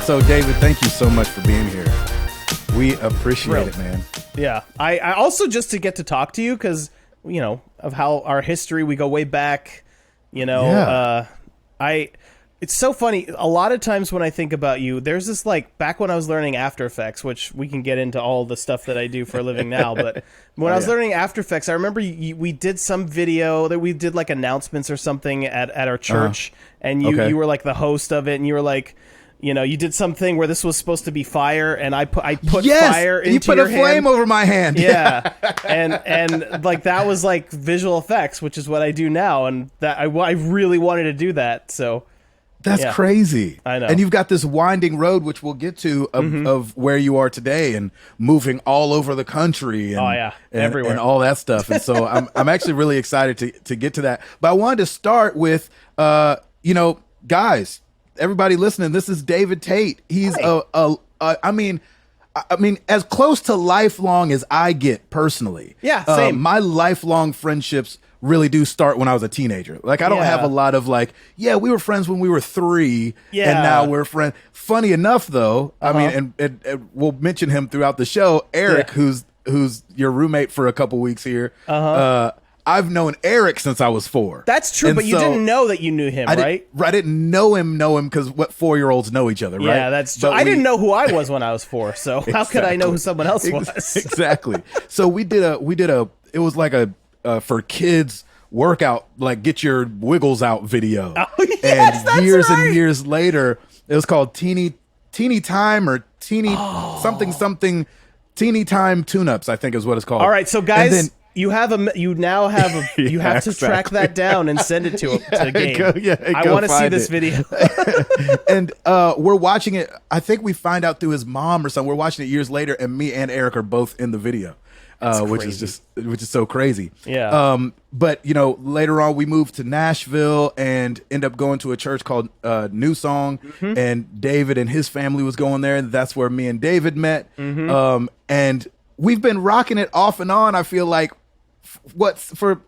So, David, thank you so much for being here. We appreciate it, man. Yeah. I also just to get to talk to you because, you know, of how our history, we go way back, you know, it's so funny. A lot of times when I think about you, there's this like back when I was learning After Effects, which we can get into all the stuff that I do for a living now. But when I was learning After Effects, I remember we did some video that we did like announcements or something at our church. And you were like the host of it. And you were like, you know, you did something where this was supposed to be fire. And I put fire into your hand. You put a flame over my hand. Yeah. and like that was like visual effects, which is what I do now. And that I really wanted to do that. So. That's crazy. I know. And you've got this winding road, which we'll get to, of where you are today and moving all over the country and, everywhere and all that stuff. And so I'm actually really excited to get to that. But I wanted to start with, you know, guys, everybody listening, this is David Tate. He's I mean, as close to lifelong as I get personally. Yeah, same. My lifelong friendships really do start when I was a teenager. Like, I don't have a lot of like, we were friends when we were 3 and now we're friends. Funny enough, though, I mean, and we'll mention him throughout the show, Eric, who's your roommate for a couple weeks here. I've known Eric since I was 4. That's true, but you didn't know that you knew him, right? I didn't know him because what 4-year-olds know each other, right? Yeah, that's true. I didn't know who I was when I was 4, so how could I know who someone else was? Exactly. So we did a it was like a for kids workout, like get your wiggles out video. And years later, it was called Teeny Time or Teeny something Teeny Time Tune-Ups, I think is what it's called. All right, so guys, you have to track that down and send it to Gabe. I want to see this video. And we're watching it. I think we find out through his mom or something. We're watching it years later, and me and Eric are both in the video. Which is so crazy. Yeah. But you know, later on we moved to Nashville and end up going to a church called New Song, and David and his family was going there, and that's where me and David met. And we've been rocking it off and on. I feel like 30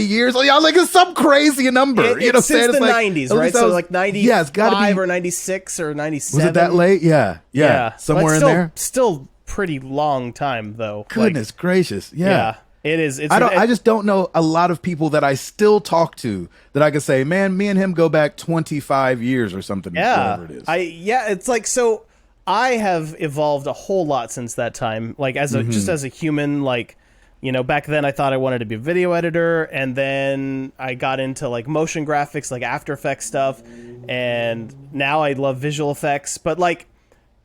years. Oh, y'all like it's some crazy number. Since the 90s, right? So like 95 or 96 or 97. Was it that late? Yeah. Somewhere in there. Still pretty long time though. Goodness gracious. Yeah. It is. I just don't know a lot of people that I still talk to that I could say, man, me and him go back 25 years or something. Whatever it is. It's like, so I have evolved a whole lot since that time. Like just as a human, like, you know, back then I thought I wanted to be a video editor, and then I got into like motion graphics, like After Effects stuff, and now I love visual effects. But like,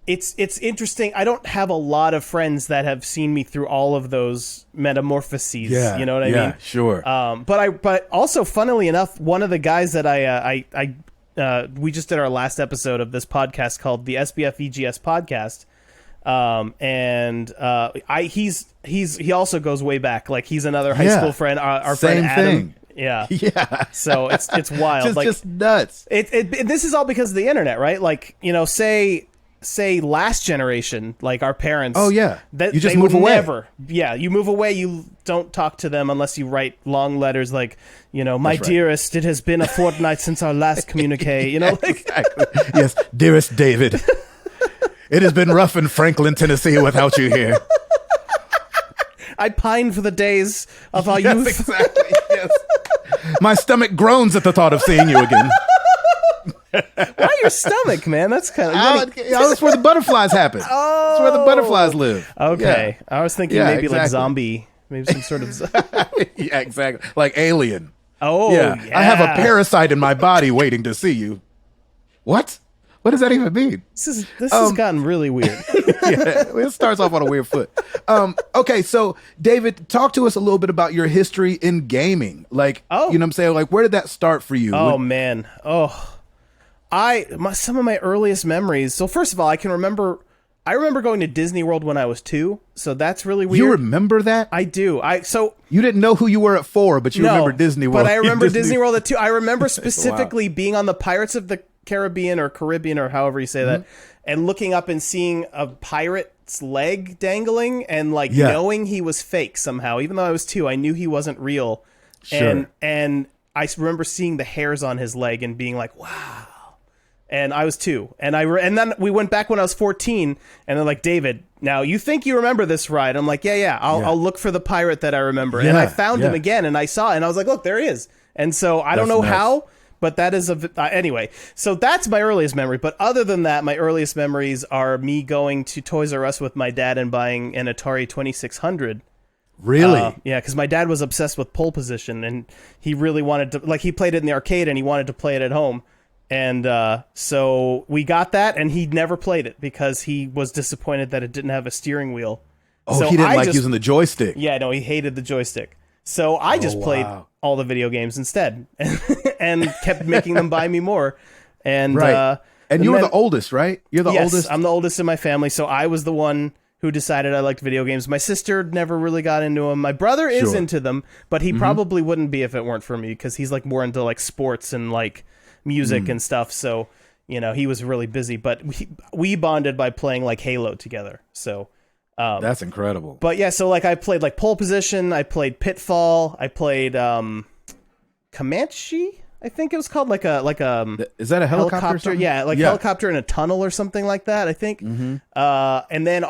it's interesting. I don't have a lot of friends that have seen me through all of those metamorphoses. Yeah, you know what I mean? Yeah, sure. But also, funnily enough, one of the guys that we just did our last episode of this podcast called the SBF EGS podcast. He also goes way back. Like, he's another high school friend. Our friend Adam. Thing. Yeah. Yeah. So it's wild. just nuts. This is all because of the internet, right? Like, you know, say last generation, like our parents. Oh yeah. You just move away. You move away. You don't talk to them unless you write long letters, like, you know, my dearest, it has been a fortnight since our last communique. You know, like, exactly. Yes, dearest David. It has been rough in Franklin, Tennessee without you here. I pine for the days of our youth. Exactly. Yes. My stomach groans at the thought of seeing you again. Why your stomach, man? That's kind of... That's where the butterflies happen. Oh. That's where the butterflies live. Okay. Yeah. I was thinking maybe like zombie. Maybe some sort of... Yeah, exactly. Like Alien. Oh, yeah. I have a parasite in my body waiting to see you. What? What does that even mean? This has gotten really weird. It starts off on a weird foot. Okay, so David, talk to us a little bit about your history in gaming. Like, you know what I'm saying? Like, where did that start for you? Man. Some of my earliest memories. So first of all, I remember going to Disney World when I was 2. So that's really weird. You remember that? I do. You didn't know who you were at 4, but you remember Disney World. But I remember Disney World at 2. I remember specifically being on the Pirates of the Caribbean or however you say that, and looking up and seeing a pirate's leg dangling and like knowing he was fake somehow. Even though I was 2, I knew he wasn't real. Sure. And I remember seeing the hairs on his leg and being like, wow. and I was 2. And and then we went back when I was 14, and they're like, David, now you think you remember this ride? I'm like, yeah. I'll look for the pirate that I remember. And I found him again, and I saw it, and I was like, look, there he is. And so I don't know how, but that is anyway. So that's my earliest memory. But other than that, my earliest memories are me going to Toys R Us with my dad and buying an Atari 2600. Really? Yeah, because my dad was obsessed with pole position, and he really wanted to, like, he played it in the arcade, and he wanted to play it at home. And so we got that, and he never played it because he was disappointed that it didn't have a steering wheel. Oh, so he didn't like using the joystick. Yeah, no, he hated the joystick. So I just played all the video games instead, and kept making them buy me more. And and you were the oldest, right? You're the oldest? Yes, I'm the oldest in my family, so I was the one who decided I liked video games. My sister never really got into them. My brother is into them, but he probably wouldn't be if it weren't for me, because he's like more into like sports and like music and stuff. So, you know, he was really busy, but we bonded by playing like Halo together. So that's incredible. But yeah, so like I played like pole position, I played Pitfall, I played Comanche, I think it was called, like a is that a helicopter? Yeah, helicopter in a tunnel or something like that, I think. And then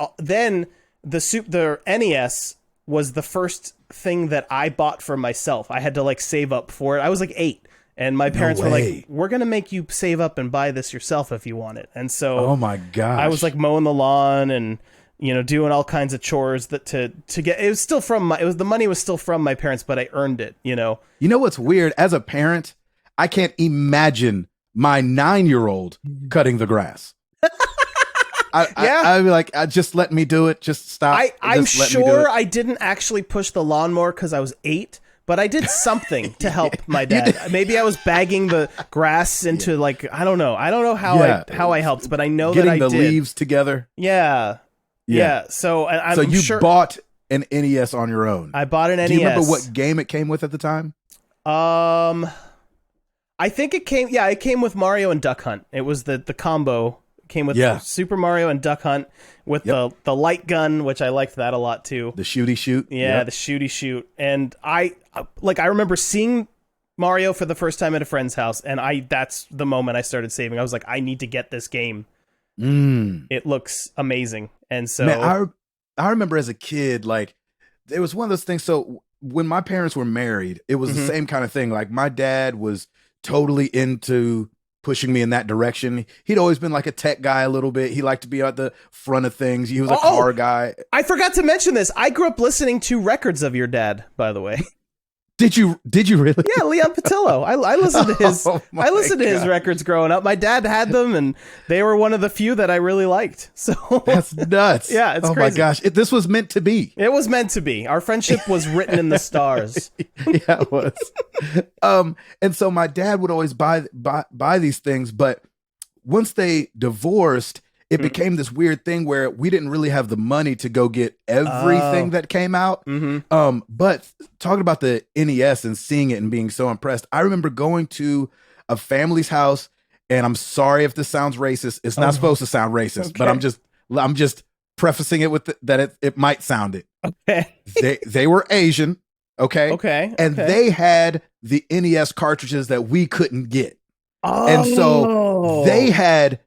the NES was the first thing that I bought for myself. I had to like save up for it. I was like 8, and my parents were like, "We're gonna make you save up and buy this yourself if you want it." And so, oh my gosh, I was like mowing the lawn and, you know, doing all kinds of chores that to get. It was still the money was still from my parents, but I earned it. You know. You know what's weird? As a parent, I can't imagine my 9-year-old cutting the grass. I'd be like, just let me do it. Just stop. I'm sure I didn't actually push the lawnmower because I was 8, but I did something to help my dad. Maybe I was bagging the grass into like, I don't know how I helped, but I know getting that I did. Getting the leaves together. Yeah. So you bought an NES on your own. I bought an NES. Do you remember what game it came with at the time? I think it came with Mario and Duck Hunt. It was the combo. It came with Super Mario and Duck Hunt with the light gun, which I liked that a lot too. The shooty shoot. Yeah, the shooty shoot. And I remember seeing Mario for the first time at a friend's house, and that's the moment I started saving. I was like, I need to get this game. It looks amazing. And so man, I remember as a kid, like, it was one of those things. So when my parents were married, it was the same kind of thing. Like, my dad was totally into pushing me in that direction. He'd always been like a tech guy a little bit. He liked to be at the front of things. He was a car guy. I forgot to mention this. I grew up listening to records of your dad, by the way. Did you really? Yeah, Leon Patillo. I listened to his to his records growing up. My dad had them, and they were one of the few that I really liked. So that's nuts. Yeah, it's crazy. My gosh, this was meant to be. It was meant to be. Our friendship was written in the stars. Yeah, it was. And so my dad would always buy these things, but once they divorced, it became this weird thing where we didn't really have the money to go get everything that came out. But talking about the NES and seeing it and being so impressed, I remember going to a family's house, and I'm sorry if this sounds racist. It's not supposed to sound racist, but I'm just prefacing it with that it might sound it. Okay. They were Asian. Okay. And they had the NES cartridges that we couldn't get. And so they had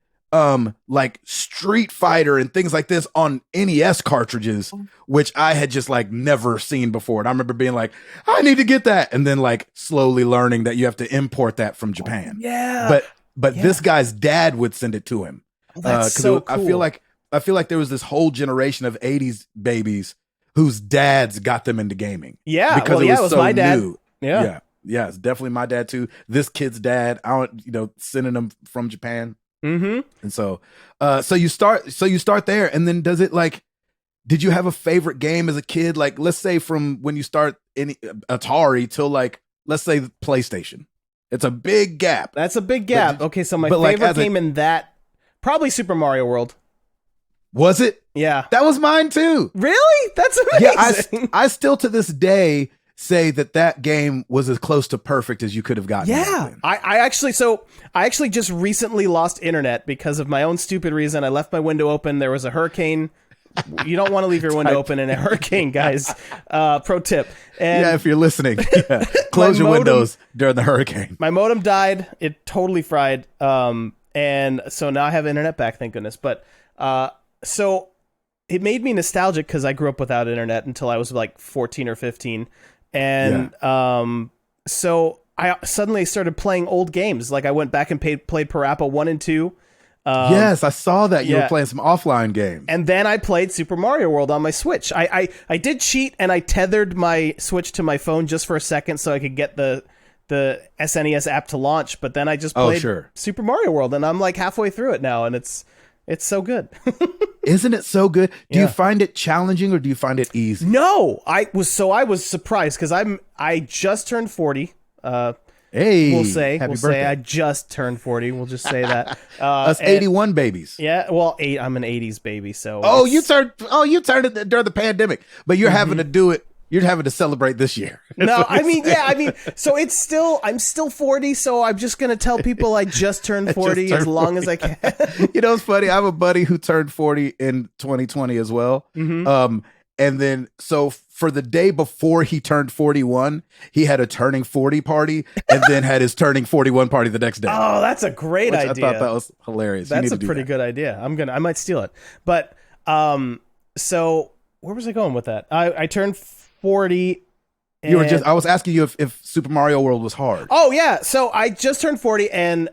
like Street Fighter and things like this on NES cartridges, which I had just like never seen before. And I remember being like, I need to get that. And then like slowly learning that you have to import that from Japan. But this guy's dad would send it to him. That's so cool. I feel like there was this whole generation of 80s babies whose dads got them into gaming. Yeah. Because it was so my dad. new. Yeah. It's definitely my dad too. This kid's dad, sending them from Japan. And so you start there, and then did you have a favorite game as a kid? Like, let's say from when you start in Atari till like, let's say PlayStation. It's a big gap. That's a big gap. Okay, so my favorite game in that, probably Super Mario World. Was it? Yeah. That was mine too. Really? That's amazing. Yeah, I still to this day say that game was as close to perfect as you could have gotten. Yeah. I actually just recently lost internet because of my own stupid reason. I left my window open. There was a hurricane. You don't want to leave your window open in a hurricane, guys. Pro tip. And if you're listening, close your windows during the hurricane. My modem died. It totally fried. And so now I have internet back, thank goodness. But so it made me nostalgic because I grew up without internet until I was like 14 or 15. And so I suddenly started playing old games. Like I went back and played Parappa 1 and 2. Yes, I saw that you were playing some offline games. And then I played Super Mario World on my Switch. I did cheat, and I tethered my Switch to my phone just for a second so I could get the SNES app to launch, but then I just played Super Mario World, and I'm like halfway through it now, and it's so good. Isn't it so good? Do you find it challenging or do you find it easy? No, I was surprised because I just turned 40. Hey, we'll say birthday. I just turned 40. We'll just say that. Us 81 babies. Yeah, well, I'm an 80s baby, so. You turned it during the pandemic, but you're having to do it. You're having to celebrate this year. No, I mean, so I'm still 40, so I'm just going to tell people I just turned 40 as long as I can. You know, it's funny. I have a buddy who turned 40 in 2020 as well. Mm-hmm. And then, so for the day before he turned 41, he had a turning 40 party and then had his turning 41 party the next day. Oh, that's a great idea. I thought that was hilarious. That's a pretty good idea. I might steal it. But, so where was I going with that? I turned 40. I was asking you if Super Mario World was hard. Oh yeah. So I just turned 40 and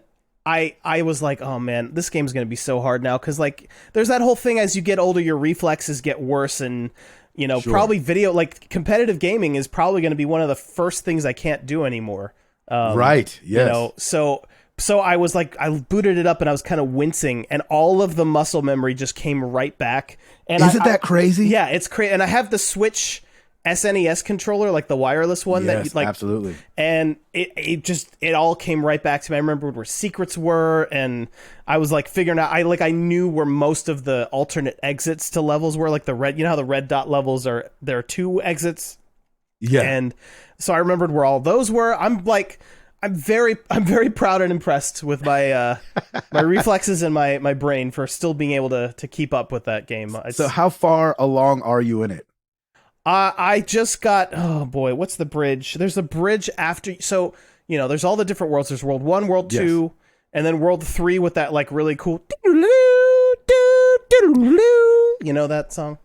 I was like, oh man, this game's going to be so hard now. Cause like there's that whole thing as you get older, your reflexes get worse and probably like competitive gaming is probably going to be one of the first things I can't do anymore. Right. Yes. So I was like, I booted it up and I was kind of wincing and all of the muscle memory just came right back. And Isn't that crazy? Yeah, it's crazy. And I have the Switch SNES controller, like the wireless one that you like, absolutely. And it all came right back to me. I remember where secrets were, and I was like figuring out. I knew where most of the alternate exits to levels were, like the red. You know how the red dot levels are? There are 2 exits. Yeah, and so I remembered where all those were. I'm very proud and impressed with my my reflexes and my brain for still being able to keep up with that game. So how far along are you in it? I just got, oh boy, what's the bridge? There's a bridge after, so, there's all the different worlds. There's World 1, World 2, and then World 3 with that, like, really cool, that song?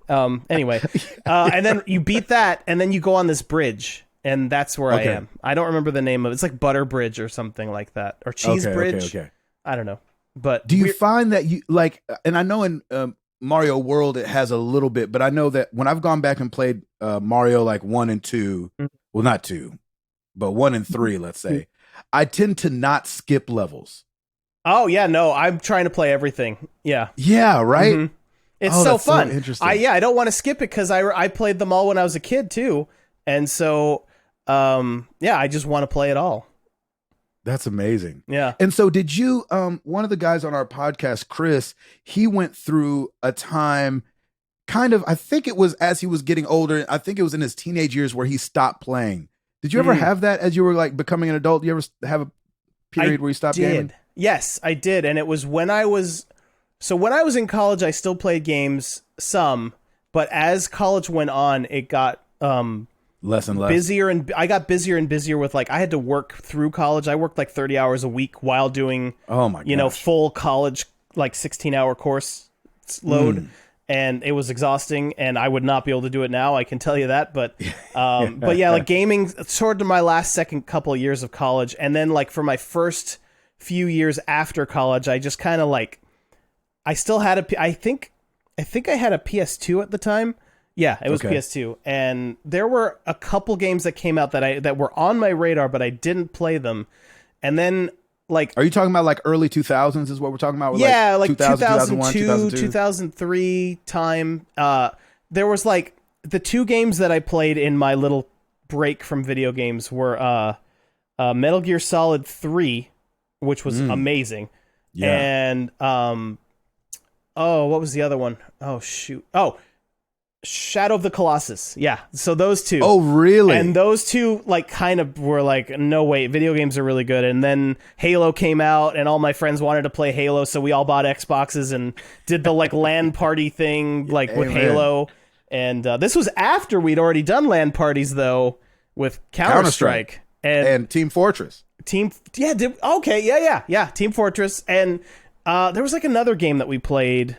Anyway, and then you beat that, and then you go on this bridge, and that's where I am. I don't remember the name of it. It's like Butter Bridge or something like that, or Cheese Bridge. Okay. I don't know. But do you find that you, like, and I know in Mario World it has a little bit, but I know that when I've gone back and played Mario like 1 and 2, well not 2, but 1 and 3, let's say, I tend to not skip levels. Oh yeah, no, I'm trying to play everything. Yeah. Yeah, right? Mm-hmm. It's so fun. So interesting. I don't want to skip it because I played them all when I was a kid too. And so I just want to play it all. That's amazing. Yeah. And so did you, one of the guys on our podcast, Chris, he went through a time kind of, I think it was as he was getting older. I think it was in his teenage years where he stopped playing. Did you ever have that as you were like becoming an adult? You ever have a period where you stopped gaming? Yes, I did. And it was when I was in college, I still played games some, but as college went on, it got, less and less busier, and I got busier and busier with like I had to work through college. I worked like 30 hours a week while doing full college like 16-hour course load, and it was exhausting. And I would not be able to do it now. I can tell you that. But but yeah, like gaming sort of my last couple of years of college, and then like for my first few years after college, I just kind of like I still had I think I had a PS2 at the time. Yeah, it was PS2, and there were a couple games that came out that were on my radar, but I didn't play them. And then, like, are you talking about like early 2000s? Is what we're talking about? Yeah, like 2002, 2003 time. There was like the 2 games that I played in my little break from video games were Metal Gear Solid 3, which was amazing, and what was the other one? Oh shoot! Oh. Shadow of the Colossus. Yeah. So those 2. Oh, really? And those 2 like kind of were like, no wait, video games are really good. And then Halo came out and all my friends wanted to play Halo. So we all bought Xboxes and did the like LAN party thing like with Halo. And this was after we'd already done LAN parties though with Counter-Strike. And Team Fortress. Team Fortress. And There was like another game that we played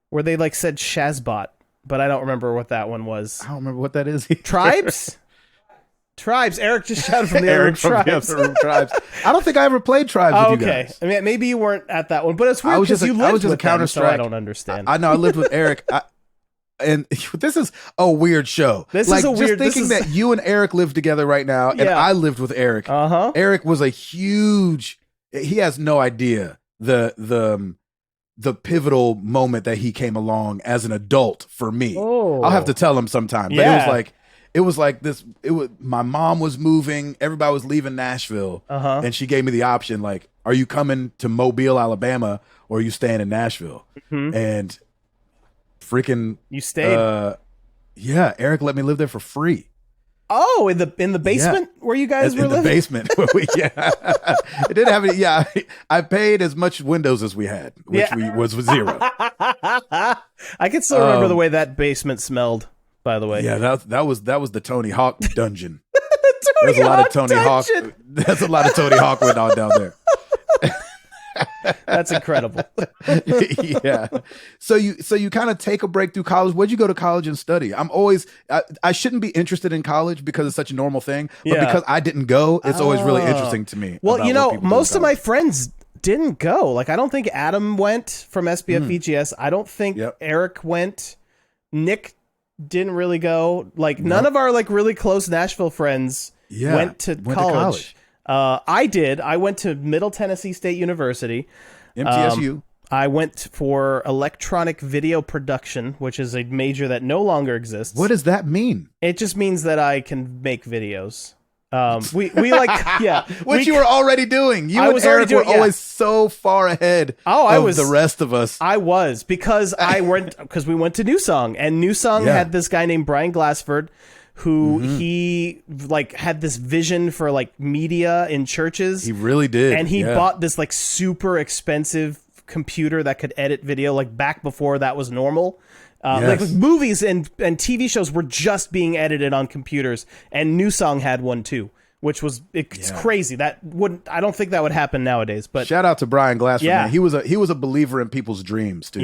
where they like said Shazbot, but I don't remember what that one was. I don't remember what that is. Tribes? Tribes. Eric just shouted from the other room, Tribes. I don't think I ever played Tribes with you guys. I mean, maybe you weren't at that one, but it's weird because you lived with them, so I don't understand. I know, I lived with Eric. And this is a weird show. This is a weird... Just thinking that you and Eric live together right now, and I lived with Eric. Eric was a huge... He has no idea the pivotal moment that he came along as an adult for me. I'll have to tell him sometime. But it was like this. My mom was moving. Everybody was leaving Nashville, and she gave me the option, like, are you coming to Mobile, Alabama, or are you staying in Nashville? And freaking, you stayed. Eric let me live there for free. Oh, in the basement where you guys were living? In the basement. It didn't have any. Yeah, I paid as much windows as we had, which was 0. I can still remember the way that basement smelled, by the way. Yeah, that was the Tony Hawk dungeon. There's a lot of Tony Hawk. There's a lot of Tony Hawk went on down there. That's incredible. Yeah. So you kind of take a break through college. Where'd you go to college and study? I shouldn't be interested in college because it's such a normal thing, but because I didn't go, it's always really interesting to me. Well, most of my friends didn't go. Like, I don't think Adam went from SBF VGS. I don't think Eric went. Nick didn't really go. Like, none of our like really close Nashville friends went to college. I did. I went to Middle Tennessee State University. MTSU. I went for electronic video production, which is a major that no longer exists. What does that mean? It just means that I can make videos. We like, Which you were already doing. You and Eric were always so far ahead of the rest of us. I was, because we went to New Song, and New Song had this guy named Brian Glassford, who he like had this vision for like media in churches. He really did. And he bought this like super expensive computer that could edit video, like back before that was normal. Like movies and TV shows were just being edited on computers, and New Song had one too, which was crazy. I don't think that would happen nowadays. But shout out to Brian Glassford. Man. He was a believer in people's dreams too.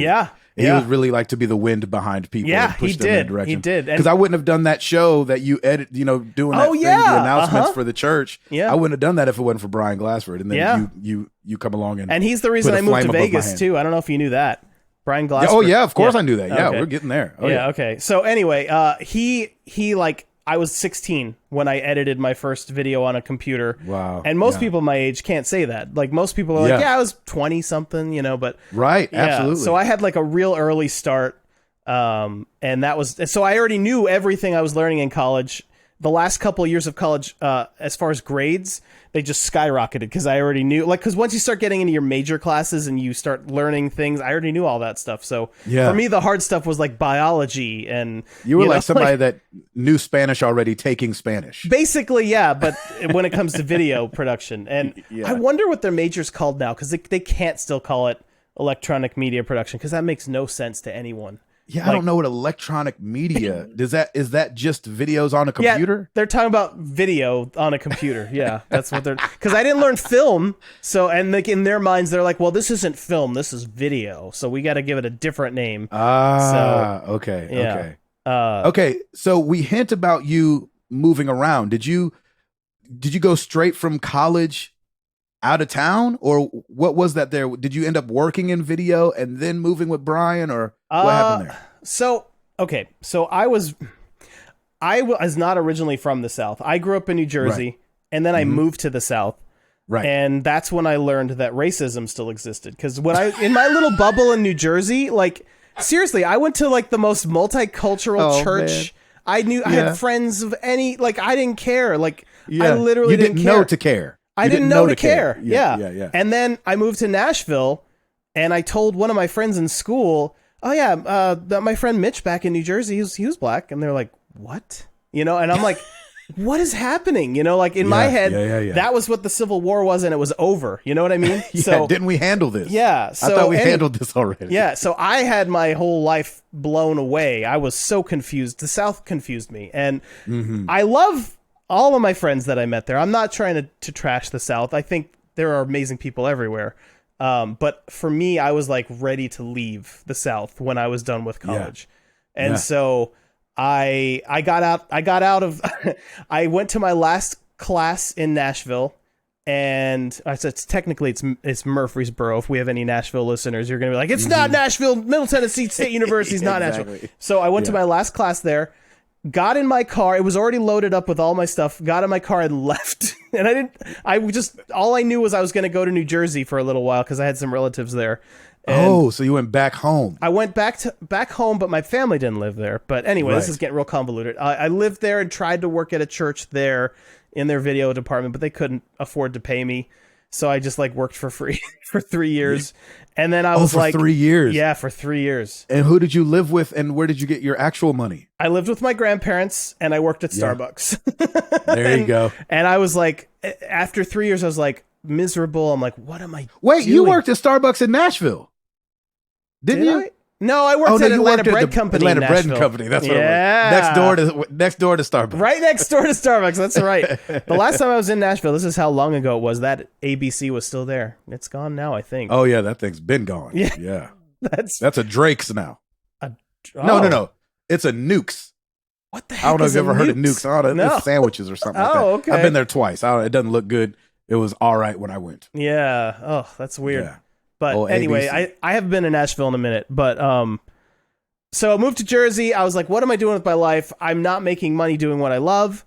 He was really like to be the wind behind people. Yeah, and push he them in did. that direction. He did. Because I wouldn't have done that show that you edit, doing that thing, the announcements for the church. I wouldn't have done that if it wasn't for Brian Glassford. And then you come along and he's the reason I moved to Vegas too. I don't know if you knew that. Brian Glassford. Oh yeah, of course I knew that. Yeah, we're getting there. Okay. So anyway, he like, I was 16 when I edited my first video on a computer. Wow. And most people my age can't say that. Like, most people are like, I was 20 something, but right, absolutely. So I had like a real early start. And that was, so I already knew everything I was learning in college. The last couple of years of college, as far as grades, they just skyrocketed because I already knew, like, because once you start getting into your major classes and you start learning things, I already knew all that stuff. So for me, the hard stuff was like biology, and you were like somebody that knew Spanish already, taking Spanish. Basically, yeah. But when it comes to video production, and I wonder what their major's called now, because they can't still call it electronic media production, because that makes no sense to anyone. Yeah, I don't know what electronic media is that just videos on a computer? Yeah, they're talking about video on a computer. Yeah, that's what they're, because I didn't learn film. So, and like in their minds, they're like, well, this isn't film, this is video. So we got to give it a different name. Okay. Okay. So we hint about you moving around. Did you go straight from college out of town, or what was that there? Did you end up working in video and then moving with Brian, or what happened there? So I was not originally from the South. I grew up in New Jersey, and then I moved to the South. Right. And that's when I learned that racism still existed. Because when in my little bubble in New Jersey, like, seriously, I went to like the most multicultural church. Man. I had friends of any, like, I didn't care. Like, I literally didn't care. Know to care. I didn't know to care. Yeah. And then I moved to Nashville, and I told one of my friends in school, oh yeah, that my friend Mitch back in New Jersey, he was black. And they're like, what? And I'm like, what is happening? Like in my head, that was what the Civil War was, and it was over. You know what I mean? So didn't we handle this? Yeah. So, I thought we handled this already. Yeah. So I had my whole life blown away. I was so confused. The South confused me. And I love all of my friends that I met there. I'm not trying to trash the South. I think there are amazing people everywhere. But for me, I was like ready to leave the South when I was done with college. Yeah. And so I got out of, I went to my last class in Nashville. And I said, technically, it's Murfreesboro. If we have any Nashville listeners, you're going to be like, it's not Nashville. Middle Tennessee State University is not exactly. Nashville. So I went to my last class there, got in my car. It was already loaded up with all my stuff. Got in my car and left. And all I knew was I was going to go to New Jersey for a little while because I had some relatives there. And so you went back home. I went back home, but my family didn't live there. But anyway, This is getting real convoluted. I lived there and tried to work at a church there in their video department, but they couldn't afford to pay me. So I just like worked for free for 3 years. And then I was for 3 years. Yeah, for 3 years. And who did you live with and where did you get your actual money? I lived with my grandparents and I worked at Starbucks. There you go. And I was like, after 3 years, I was like miserable. I'm like, what am I Wait, doing? You worked at Starbucks in Nashville. Did you? No, I worked at Atlanta Bread Company. Atlanta Bread Company. That's what it was. Next door to Starbucks. Right next door to Starbucks. That's right. The last time I was in Nashville, this is how long ago it was. That ABC was still there. It's gone now, I think. Oh yeah, that thing's been gone. Yeah. That's a Drake's now. No. It's a Nuke's. What the heck? I don't know if you've ever heard of Nuke's. I don't know. It's sandwiches or something like that. Okay. I've been there twice. It doesn't look good. It was all right when I went. Yeah. Oh, that's weird. Yeah. But anyway, I haven't been in Nashville in a minute, but so I moved to Jersey. I was like, what am I doing with my life? I'm not making money doing what I love.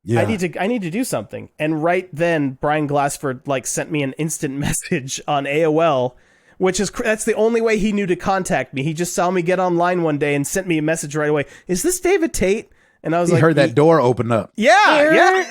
Yeah. I need to do something. And right then, Brian Glassford like sent me an instant message on AOL, which is that's the only way he knew to contact me. He just saw me get online one day and sent me a message right away. Is this David Tate? And I was he heard that door open up. Yeah.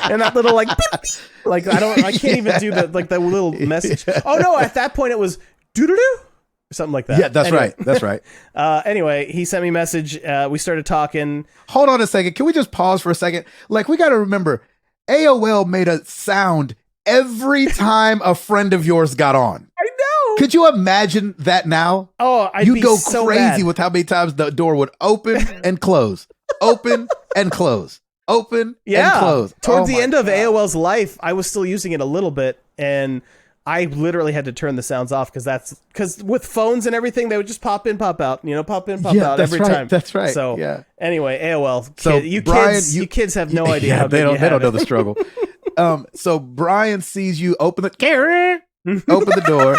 And that little like, beep, beep. Like I can't even do the little message. Oh no! At that point, it was doo-doo-doo or something like that. Yeah, that's right. That's right. Anyway, he sent me a message. We started talking. Hold on a second. Can we just pause for a second? Like we got to remember, AOL made a sound every time a friend of yours got on. I know. Could you imagine that now? Oh, You'd go so crazy mad with how many times the door would open and close, open and close, open and close. Towards the end of AOL's life, I was still using it a little bit, and I literally had to turn the sounds off because with phones and everything, they would just pop in, pop out, pop in, pop out every time. That's right. So anyway, AOL. So Brian, you kids have no idea. How they don't know the struggle. So Brian sees you open the door.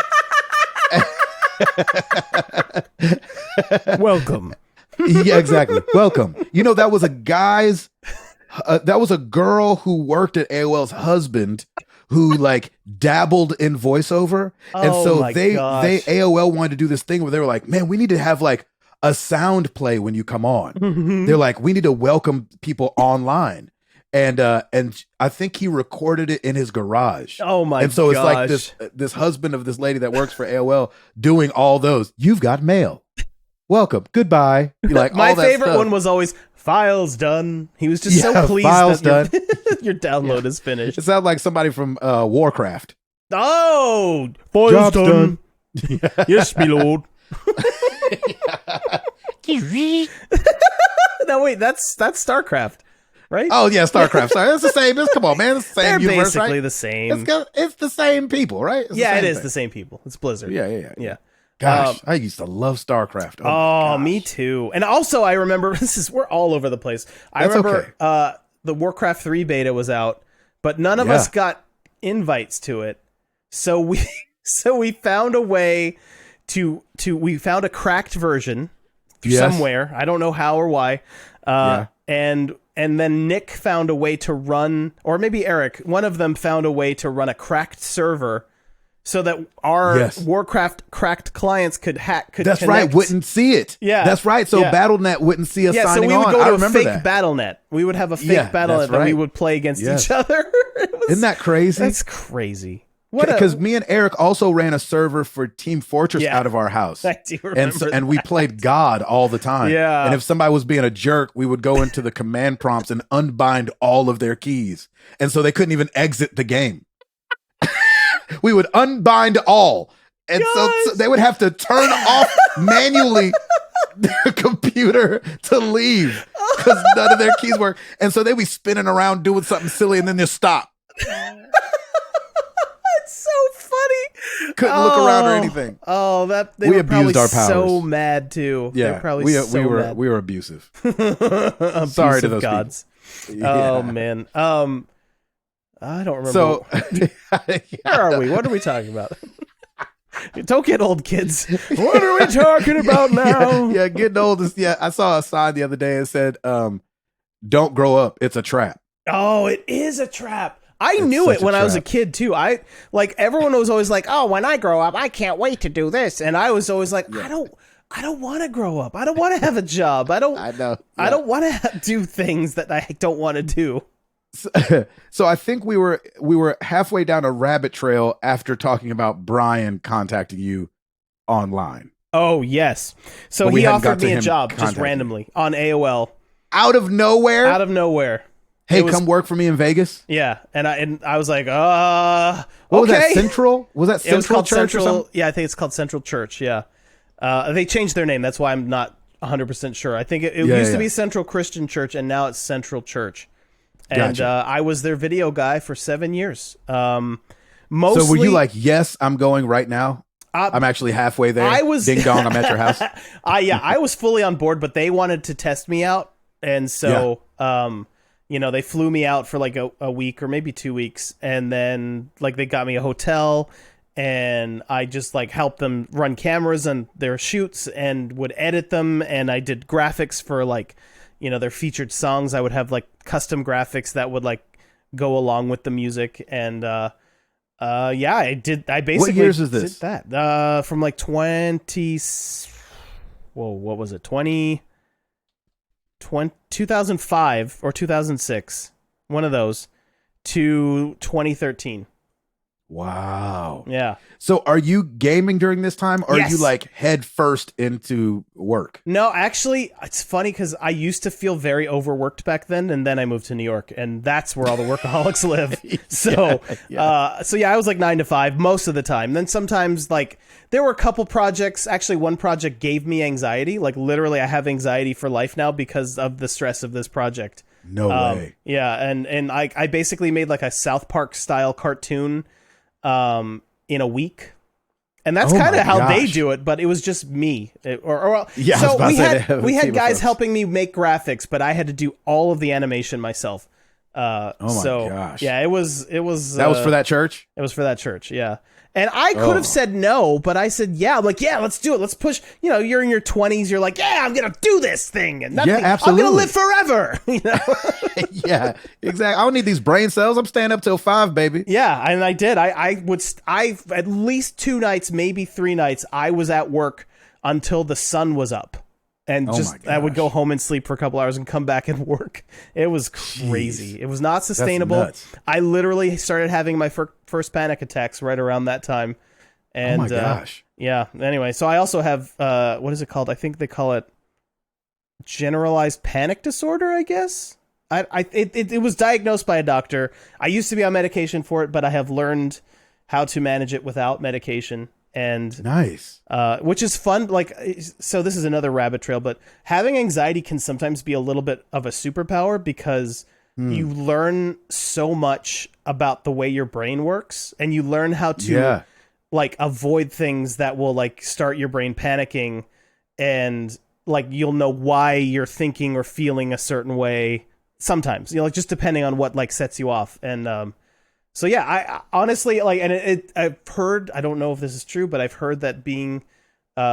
Welcome. Yeah, exactly. Welcome. That was a girl who worked at AOL's husband who like dabbled in voiceover. And so they AOL wanted to do this thing where they were like, man, we need to have like a sound play when you come on. They're like, we need to welcome people online. And I think he recorded it in his garage. Oh my! And so it's like this husband of this lady that works for AOL doing all those. You've got mail. Welcome. Goodbye. Like my all that favorite stuff. one was always files done. He was just so pleased that your download is finished. It sounds like somebody from Warcraft. Oh, files done. Yes, my lord. No, wait, that's StarCraft. Right? Oh yeah, StarCraft. Sorry, it's the same. Come on, man. It's the same. They're universe, basically right? The same. It's the same people, right? It is the same people. It's Blizzard. Yeah. Gosh, I used to love StarCraft. Oh, me too. And also, I remember we're all over the place. I remember the Warcraft 3 beta was out, but none of us got invites to it. So we found a way we found a cracked version somewhere. I don't know how or why. And then Nick found a way to run, or maybe Eric, one of them found a way to run a cracked server so that our Warcraft cracked clients could That's connect. right, wouldn't see it. Yeah. That's right. So Battle.net wouldn't see us signing on. So we would go to a fake Battle.net. We would have a fake Battle.net that we would play against each other. Isn't that crazy? That's crazy. Because me and Eric also ran a server for Team Fortress out of our house. I do remember and we played God all the time. Yeah. And if somebody was being a jerk, we would go into the command prompts and unbind all of their keys. And so they couldn't even exit the game. We would unbind all. And so they would have to turn off manually their computer to leave because none of their keys work. And so they'd be spinning around doing something silly and then just stop. So Couldn't look around or anything. Oh, they we were abused probably our powers. so mad too. Yeah, we were abusive. Sorry to those gods. people. Oh man. I don't remember. So, where are we? What are we talking about? Don't get old, kids. What are we talking about now? Yeah, getting old is. Yeah, I saw a sign the other day that said, "Don't grow up. It's a trap." Oh, it is a trap. I knew it when I was a kid too. Everyone was always like, "Oh, when I grow up, I can't wait to do this," and I was always like, "I don't want to grow up. I don't want to have a job. I know. Yeah. I don't want to do things that I don't want to do." So I think we were halfway down a rabbit trail after talking about Brian contacting you online. Oh yes, so he offered me a job just randomly on AOL, out of nowhere. Hey, come work for me in Vegas. Yeah, and I was like, what was that? Central? Was that Central? It was called Church Central. Or something? Yeah, I think it's called Central Church. Yeah, they changed their name. That's why I'm not 100% sure. I think it used to be Central Christian Church, and now it's Central Church. And gotcha. I was their video guy for 7 years. Mostly, so were you like, yes, I'm going right now? I'm actually halfway there. I was ding dong. I'm at your house. I was fully on board, but they wanted to test me out, and so they flew me out for like a week or maybe 2 weeks, and then like they got me a hotel, and I just like helped them run cameras on their shoots and would edit them, and I did graphics for like, their featured songs. I would have like custom graphics that would like go along with the music, and I basically what years is this? Did that from like 2005 or 2006, one of those, to 2013. Wow. Yeah. So are you gaming during this time, or yes. are you like head first into work? No, actually, it's funny because I used to feel very overworked back then, and then I moved to New York, and that's where all the workaholics live. So, I was like 9 to 5 most of the time. Then sometimes like there were a couple projects. Actually, one project gave me anxiety. Like literally, I have anxiety for life now because of the stress of this project. No way. Yeah, and I basically made like a South Park style cartoon in a week, and that's kind of how they do it, but it was just me. So we had guys helping me make graphics, but I had to do all of the animation myself. Gosh. Yeah, it was that was for that church. It was for that church. Yeah. And I could have said no, but I said, yeah, I'm like, yeah, let's do it. Let's push. You're in your 20s. You're like, yeah, I'm going to do this thing. And nothing, absolutely. I'm going to live forever. Yeah, exactly. I don't need these brain cells. I'm staying up till 5, baby. Yeah, and I did. I at least 2 nights, maybe 3 nights, I was at work until the sun was up. And I would go home and sleep for a couple hours and come back and work. It was crazy. Jeez. It was not sustainable. I literally started having my first panic attacks right around that time. And, oh my gosh. Yeah. Anyway, so I also have, what is it called? I think they call it generalized panic disorder, I guess. It was diagnosed by a doctor. I used to be on medication for it, but I have learned how to manage it without medication. And nice, which is fun. Like, so this is another rabbit trail, but having anxiety can sometimes be a little bit of a superpower because you learn so much about the way your brain works, and you learn how to like avoid things that will like start your brain panicking, and like you'll know why you're thinking or feeling a certain way sometimes, like just depending on what like sets you off. And so yeah, I honestly like, and I've heard, I don't know if this is true, but I've heard that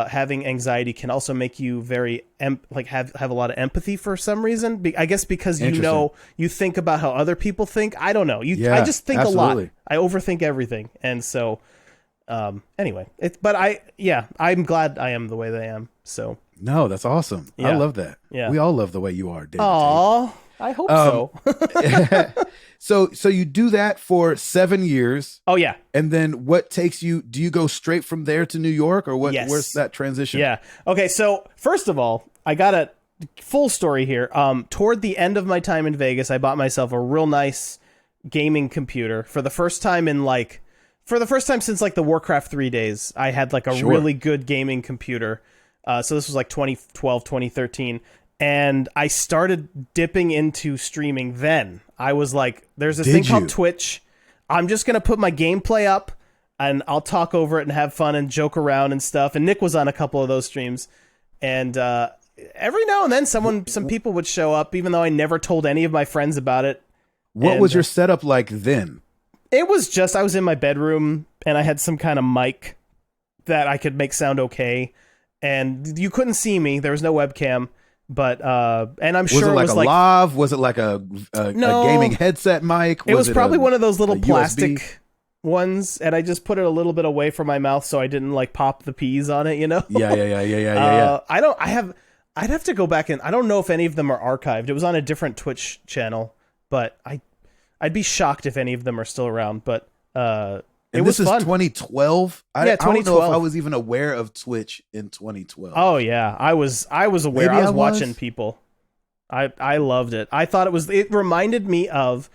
having anxiety can also make you very have a lot of empathy for some reason. I guess because you think about how other people think. I don't know. I just think absolutely. A lot. I overthink everything, and so anyway, I'm glad I am the way that I am. So no, that's awesome. Yeah. I love that. Yeah, we all love the way you are, David. Aw. I hope so. So you do that for 7 years. Oh yeah. And then what takes you? Do you go straight from there to New York, or what? Yes. Where's that transition? Yeah. Okay. So first of all, I got a full story here. Toward the end of my time in Vegas, I bought myself a real nice gaming computer for the first time since like the Warcraft 3 days. I had like a really good gaming computer. So this was like 2012, 2013. And I started dipping into streaming then. I was like, there's this thing called Twitch. I'm just going to put my gameplay up and I'll talk over it and have fun and joke around and stuff. And Nick was on a couple of those streams, and every now and then some people would show up, even though I never told any of my friends about it. What was your setup like then? It was just, I was in my bedroom and I had some kind of mic that I could make sound okay, and you couldn't see me. There was no webcam. But and I'm sure it was a like lav? Was it like a gaming headset mic? It was probably one of those little plastic ones, and I just put it a little bit away from my mouth so I didn't like pop the peas on it, you know? Yeah. I'd have to go back and I don't know if any of them are archived. It was on a different Twitch channel, but I'd be shocked if any of them are still around. But and this is fun. 2012. I don't know if I was even aware of Twitch in 2012. Oh yeah, I was aware. I was watching people. I loved it. I thought it reminded me of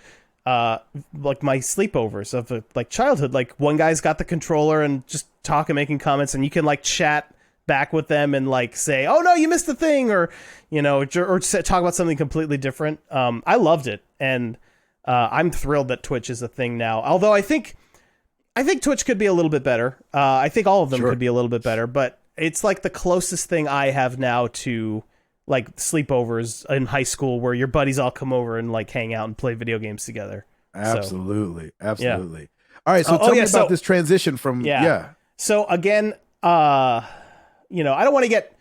like my sleepovers of like childhood. Like one guy's got the controller and just talking, making comments, and you can like chat back with them and like say, "Oh no, you missed the thing," or you know, or talk about something completely different. I loved it, and I'm thrilled that Twitch is a thing now. Although I think Twitch could be a little bit better. I think all of them could be a little bit better, but it's like the closest thing I have now to like sleepovers in high school where your buddies all come over and like hang out and play video games together. Absolutely. Yeah. All right, so tell me about this transition from So again, you know, I don't want to get,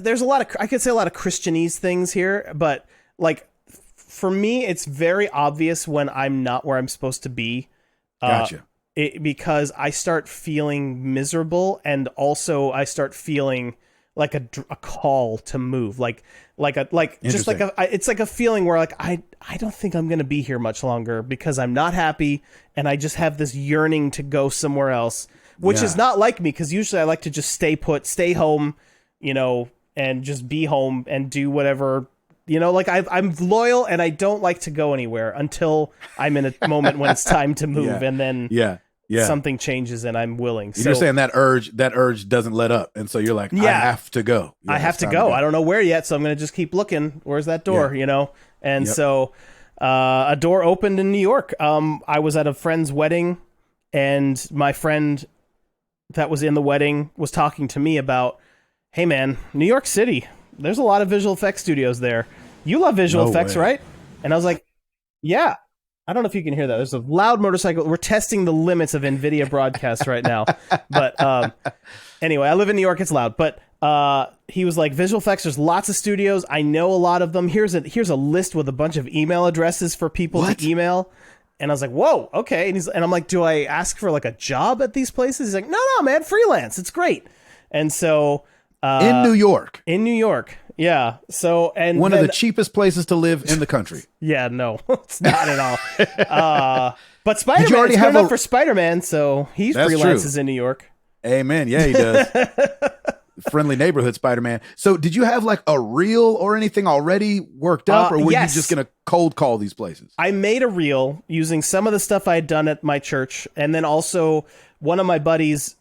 there's I could say a lot of Christianese things here, but like for me, it's very obvious when I'm not where I'm supposed to be. Gotcha. Because I start feeling miserable, and also I start feeling like a call to move, it's like a feeling where like I don't think I'm gonna be here much longer because I'm not happy, and I just have this yearning to go somewhere else, which is not like me, because usually I like to just stay put, stay home, you know, and just be home and do whatever. You know, like I'm loyal, and I don't like to go anywhere until I'm in a moment when it's time to move, and then something changes and I'm willing. So, you're saying that urge doesn't let up, and so you're like, I have to go. I have to go. I don't know where yet, so I'm going to just keep looking. Where's that door? You know, and so a door opened in New York. I was at a friend's wedding, and my friend that was in the wedding was talking to me about, hey man, New York City, there's a lot of visual effects studios there. You love visual effects, right? And I was like, yeah. I don't know if you can hear that. There's a loud motorcycle. We're testing the limits of NVIDIA broadcast right now. But anyway, I live in New York. It's loud. But he was like, visual effects, there's lots of studios. I know a lot of them. Here's a list with a bunch of email addresses for people to email. And I was like, whoa, okay. And I'm like, do I ask for like a job at these places? He's like, no, man, freelance. It's great. And so... in New York. Yeah. So, and one of the cheapest places to live in the country. Yeah, no, it's not at all. But Spider-Man is good enough for Spider-Man, so he freelances in New York. Amen. Yeah, he does. Friendly neighborhood Spider-Man. So did you have like a reel or anything already worked up, or were you just going to cold call these places? I made a reel using some of the stuff I had done at my church, and then also one of my buddies,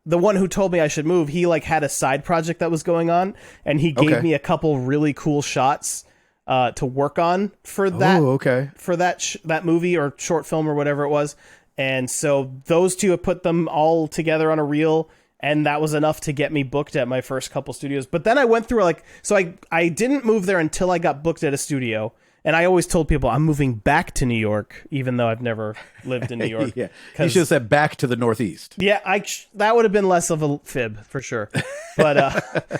the one who told me I should move, he like had a side project that was going on, and he gave me a couple really cool shots to work on for that. For that movie or short film or whatever it was. And so those two, I put them all together on a reel, and that was enough to get me booked at my first couple studios. But then I went through I didn't move there until I got booked at a studio. And I always told people I'm moving back to New York, even though I've never lived in New York. You should have said back to the Northeast. Yeah, that would have been less of a fib for sure. But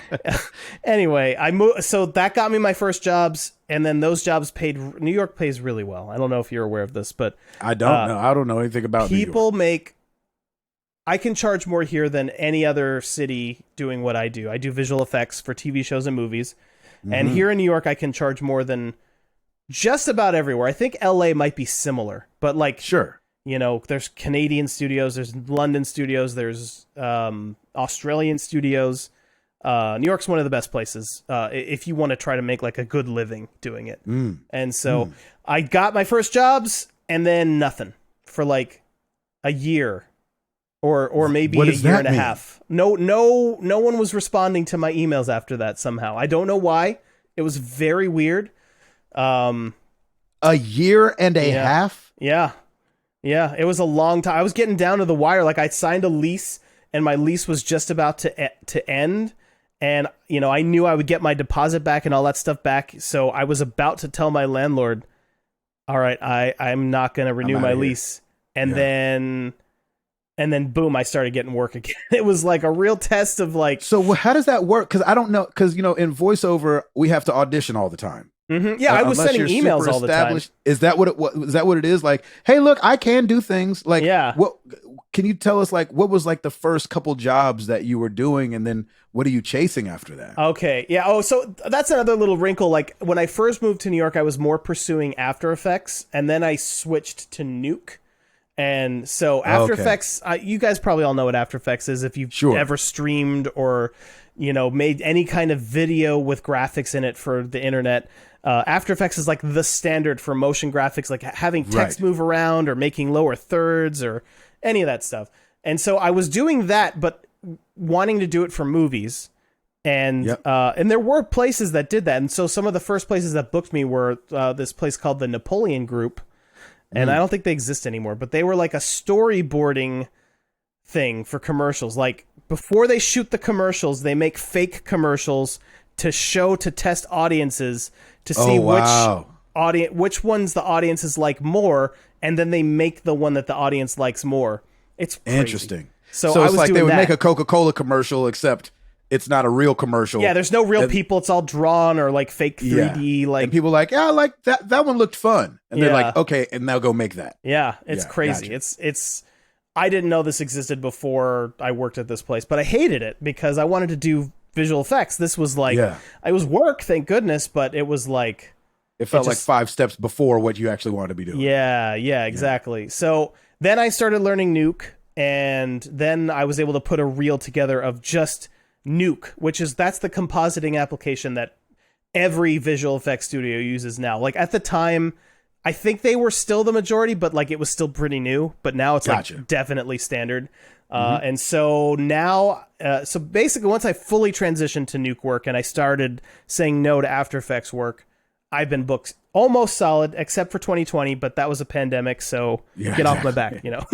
anyway, I moved. So that got me my first jobs, and then those jobs paid. New York pays really well. I don't know if you're aware of this, but I don't know. I don't know anything about people. I can charge more here than any other city doing what I do. I do visual effects for TV shows and movies, and here in New York, I can charge more than just about everywhere. I think LA might be similar, but like, you know, there's Canadian studios, there's London studios, there's Australian studios. New York's one of the best places if you want to try to make like a good living doing it. And so I got my first jobs, and then nothing for like a year or maybe a year and a half. No one was responding to my emails after that somehow. I don't know why. It was very weird. A year and a half? Yeah. Yeah, it was a long time. I was getting down to the wire. Like, I signed a lease, and my lease was just about to end. And, you know, I knew I would get my deposit back and all that stuff back. So I was about to tell my landlord, all right, I'm not going to renew my lease. And then boom, I started getting work again. It was like a real test of like. So how does that work? Because I don't know. Because, you know, in voiceover, we have to audition all the time. Mm-hmm. Yeah, I was sending emails all the time. Is that what it was? Is that what it is? Like, hey, look, I can do things. Like, what can you tell us? Like, what was like the first couple jobs that you were doing, and then what are you chasing after that? Okay, yeah. Oh, so that's another little wrinkle. Like, when I first moved to New York, I was more pursuing After Effects, and then I switched to Nuke. And so After Effects, you guys probably all know what After Effects is if you've ever streamed or, you know, made any kind of video with graphics in it for the internet. After Effects is like the standard for motion graphics, like having text move around or making lower thirds or any of that stuff. And so I was doing that, but wanting to do it for movies. And and there were places that did that. And so some of the first places that booked me were this place called the Napoleon Group. And I don't think they exist anymore, but they were like a storyboarding thing for commercials. Like, before they shoot the commercials, they make fake commercials to test audiences to see which ones the audiences like more, and then they make the one that the audience likes more. It's crazy. Interesting. So it's like they would make a Coca-Cola commercial, except it's not a real commercial. Yeah, there's no real people. It's all drawn or like fake 3D. Like, and people are like, yeah, like that one looked fun, and they're like, okay, and now go make that. Yeah, it's crazy. Gotcha. It's. I didn't know this existed before I worked at this place, but I hated it because I wanted to do visual effects. This was like, it was work, thank goodness, but it was like, it felt like 5 steps before what you actually wanted to be doing. Yeah, exactly. Yeah. So then I started learning Nuke, and then I was able to put a reel together of just Nuke, that's the compositing application that every visual effects studio uses now. Like, at the time, I think they were still the majority, but like it was still pretty new. But now it's like definitely standard. And so now, so basically, once I fully transitioned to Nuke work and I started saying no to After Effects work, I've been booked almost solid, except for 2020. But that was a pandemic, so get off my back, you know.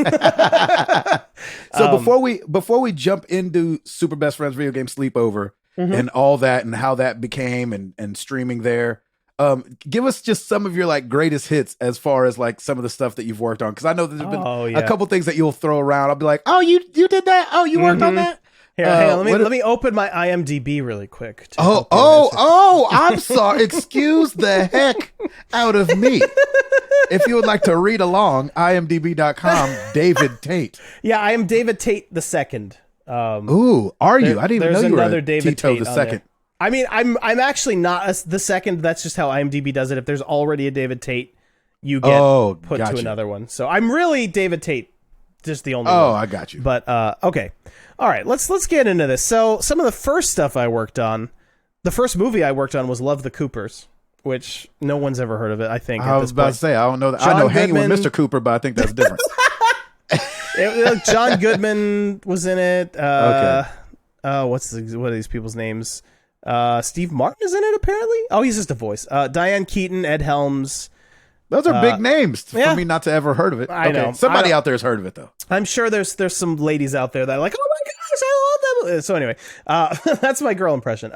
So before we jump into Super Best Friends Video Game Sleepover and all that and how that became and streaming there. Give us just some of your like greatest hits as far as like some of the stuff that you've worked on, because I know there's been a couple things that you'll throw around. I'll be like, oh, you did that? Oh, you worked on that? Here, hang on, let me open my IMDb really quick. I'm sorry. Excuse the heck out of me. If you would like to read along, imdb.com, David Tate. Yeah, I am David Tate the second. Ooh, are you? I didn't even know you were David Tito Tate the second. I mean, I'm actually not the second. That's just how IMDb does it. If there's already a David Tate, you get put to another one. So I'm really David Tate, just the only one. Oh, I got you. But okay, all right. Let's get into this. So some of the first stuff I worked on, the first movie I worked on was Love the Coopers, which no one's ever heard of it. I think I was about to say I don't know that. I know Hanging with Mr. Cooper, but I think that's different. John Goodman was in it. Okay. What are these people's names? Steve Martin is in it, apparently. Oh, he's just a voice. Diane Keaton, Ed Helms. Those are big names for me not to ever heard of it. I know. Somebody out there has heard of it, though. I'm sure there's some ladies out there that are like, oh my gosh, I love that. So anyway, that's my girl impression.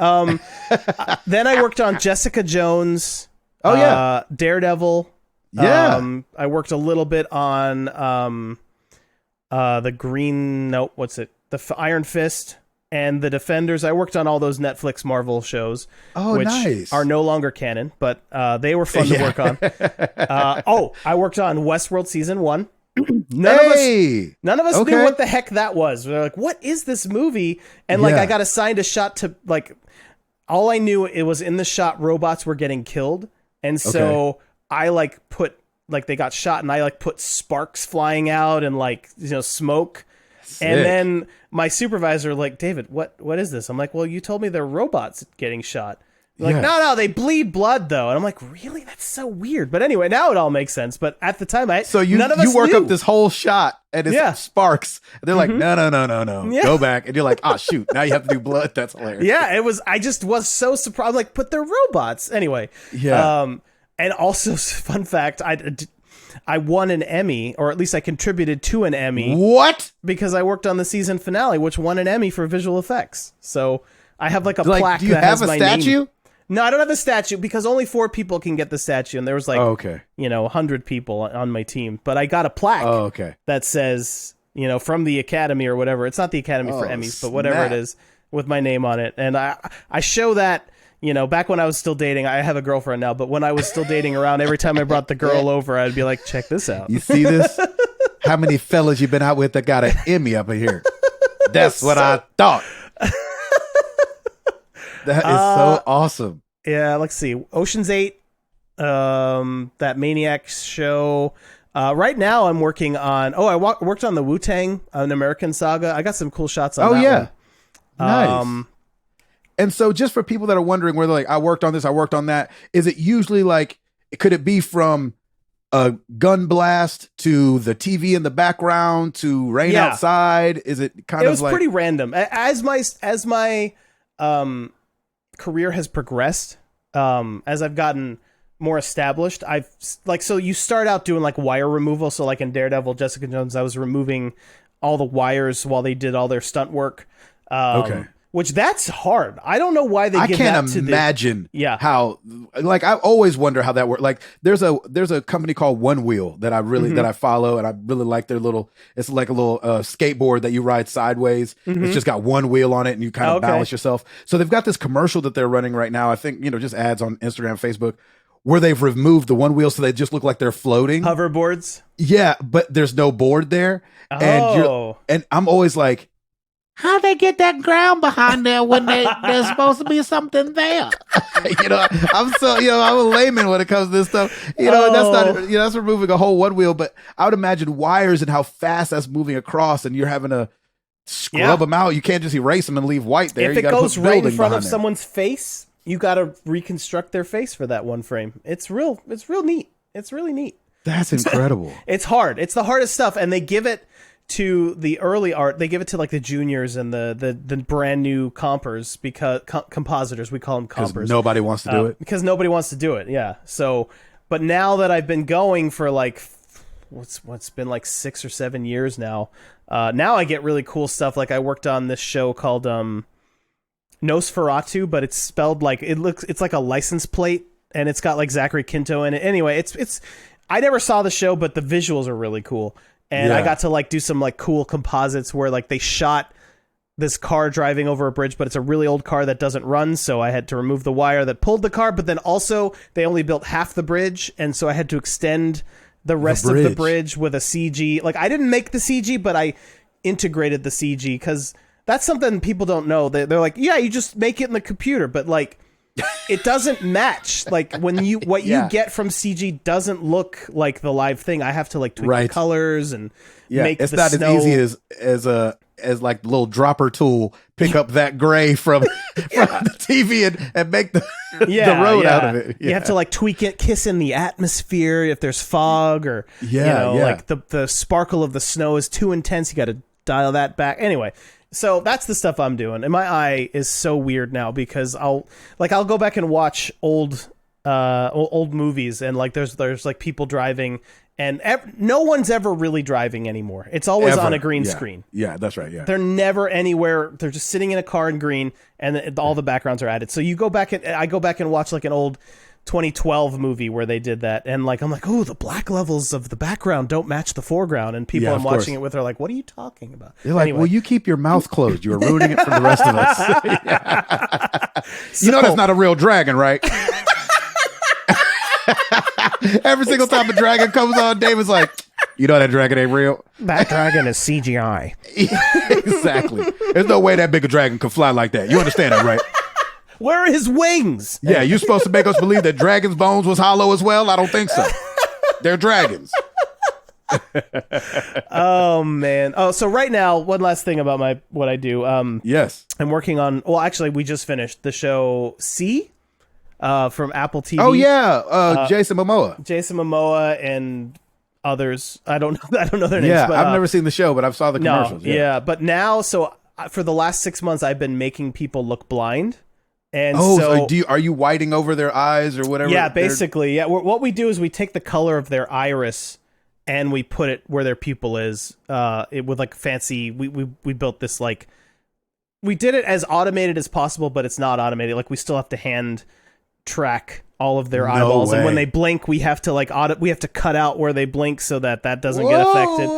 Then I worked on Jessica Jones. Oh, yeah. Daredevil. Yeah. I worked a little bit on the Iron Fist. And The Defenders. I worked on all those Netflix Marvel shows, which are no longer canon, but they were fun to work on. I worked on Westworld Season 1. None of us knew what the heck that was. They're like, what is this movie? And like, I got assigned a shot to like, all I knew it was in the shot robots were getting killed. And so I like put, like they got shot and I like put sparks flying out and like, smoke. Sick. And then my supervisor like, David, what is this? I'm like, well, you told me they're robots getting shot. They're like, no, they bleed blood though. And I'm like, really? That's so weird. But anyway, now it all makes sense. But at the time, none of us work knew. Up this whole shot and it's sparks. And they're like, no. Yeah. Go back. And you're like, oh shoot, now you have to do blood. That's hilarious. Yeah, I just was so surprised. I'm like, but they're robots. Anyway. Yeah. And also, fun fact, I won an Emmy, or at least I contributed to an Emmy. What? Because I worked on the season finale, which won an Emmy for visual effects. So I have like a plaque. Do you have a statue? Name. No, I don't have a statue because only 4 people can get the statue, and there was like 100 people on my team. But I got a plaque that says, from the Academy or whatever. It's not the Academy for Emmys, but whatever it is, with my name on it. And I show that, back when I was still dating. I have a girlfriend now, but when I was still dating around, every time I brought the girl over, I'd be like, check this out. You see this? How many fellas you been out with that got an Emmy up in here? That's what I thought. That is so awesome. Yeah, let's see. Ocean's 8, that Maniac show. Right now I'm working on... I worked on the Wu-Tang, an American Saga. I got some cool shots on that one. Nice. And so just for people that are wondering where they're like, I worked on this, I worked on that, is it usually like, could it be from a gun blast to the TV in the background to rain outside? Is it kind of like... It was pretty random. As my career has progressed, as I've gotten more established, so you start out doing like wire removal. So like in Daredevil, Jessica Jones, I was removing all the wires while they did all their stunt work. Which that's hard. I don't know why they give that to I can't imagine how, like, I always wonder how that works. Like there's a company called One Wheel that I really, that I follow, and I really like their it's like a little skateboard that you ride sideways. It's just got one wheel on it and you kind of balance yourself. So they've got this commercial that they're running right now. I think, just ads on Instagram, Facebook, where they've removed the one wheel so they just look like they're floating. Hoverboards? Yeah, but there's no board there. And I'm always like, how they get that ground behind there when there's supposed to be something there? I'm a layman when it comes to this stuff. That's not, that's removing a whole one wheel, but I would imagine wires and how fast that's moving across, and you're having to scrub them out. You can't just erase them and leave white there. If it goes right in front of someone's face, you got to reconstruct their face for that one frame. It's real neat. It's really neat. That's incredible. It's hard. It's the hardest stuff, and they give it to the early art. They give it to like the juniors and the brand new compers, because compositors, we call them compers. Because nobody wants to do it. Because nobody wants to do it. Yeah. So, but now that I've been going for like what's been like 6 or 7 years now, now I get really cool stuff. Like I worked on this show called Nosferatu, but it's spelled like it's like a license plate, and it's got like Zachary Quinto in it. Anyway, it's I never saw the show, but the visuals are really cool. And I got to like do some like cool composites where like they shot this car driving over a bridge, but it's a really old car that doesn't run. So I had to remove the wire that pulled the car, but then also they only built half the bridge. And so I had to extend the rest of the bridge with a CG. Like I didn't make the CG, but I integrated the CG, because that's something people don't know. They're like, yeah, you just make it in the computer, but like, it doesn't match. Like when you get from CG doesn't look like the live thing. I have to like tweak the colors and make it's the not snow. as easy as like the little dropper tool pick up that gray from the TV and make the road out of it. You have to like tweak it, kiss in the atmosphere if there's fog, or like the sparkle of the snow is too intense. You got to dial that back. Anyway. So that's the stuff I'm doing, and my eye is so weird now because I'll go back and watch old movies, and like there's like people driving, and no one's ever really driving anymore. It's always on a green screen. Yeah, that's right. Yeah, they're never anywhere. They're just sitting in a car in green, and all the backgrounds are added. So I go back and watch like an old 2012 movie where they did that, and like I'm like, oh, the black levels of the background don't match the foreground, and people I'm watching it with are like, what are you talking about? You're like, well, you keep your mouth closed. You are ruining it for the rest of us. You know that's not a real dragon, right? Every single time a dragon comes on, David's like, you know that dragon ain't real. That dragon is CGI. Exactly. There's no way that big a dragon could fly like that. You understand that, right? Where are his wings? Yeah, you supposed to make us believe that dragon's bones was hollow as well? I don't think so. They're dragons. Oh, man. Oh, so right now, one last thing about what I do. Yes. I'm working on, well, actually, we just finished the show C from Apple TV. Oh, yeah. Jason Momoa and others. I don't know their names. Yeah, but, I've never seen the show, but I've saw the commercials. But now, so for the last 6 months, I've been making people look blind. And so are you whiting over their eyes or whatever? Yeah, basically. Yeah. What we do is we take the color of their iris and we put it where their pupil is. With like fancy. We built this like. We did it as automated as possible, but it's not automated. Like we still have to hand track all of their eyeballs, and when they blink, we have to we have to cut out where they blink so that doesn't get affected.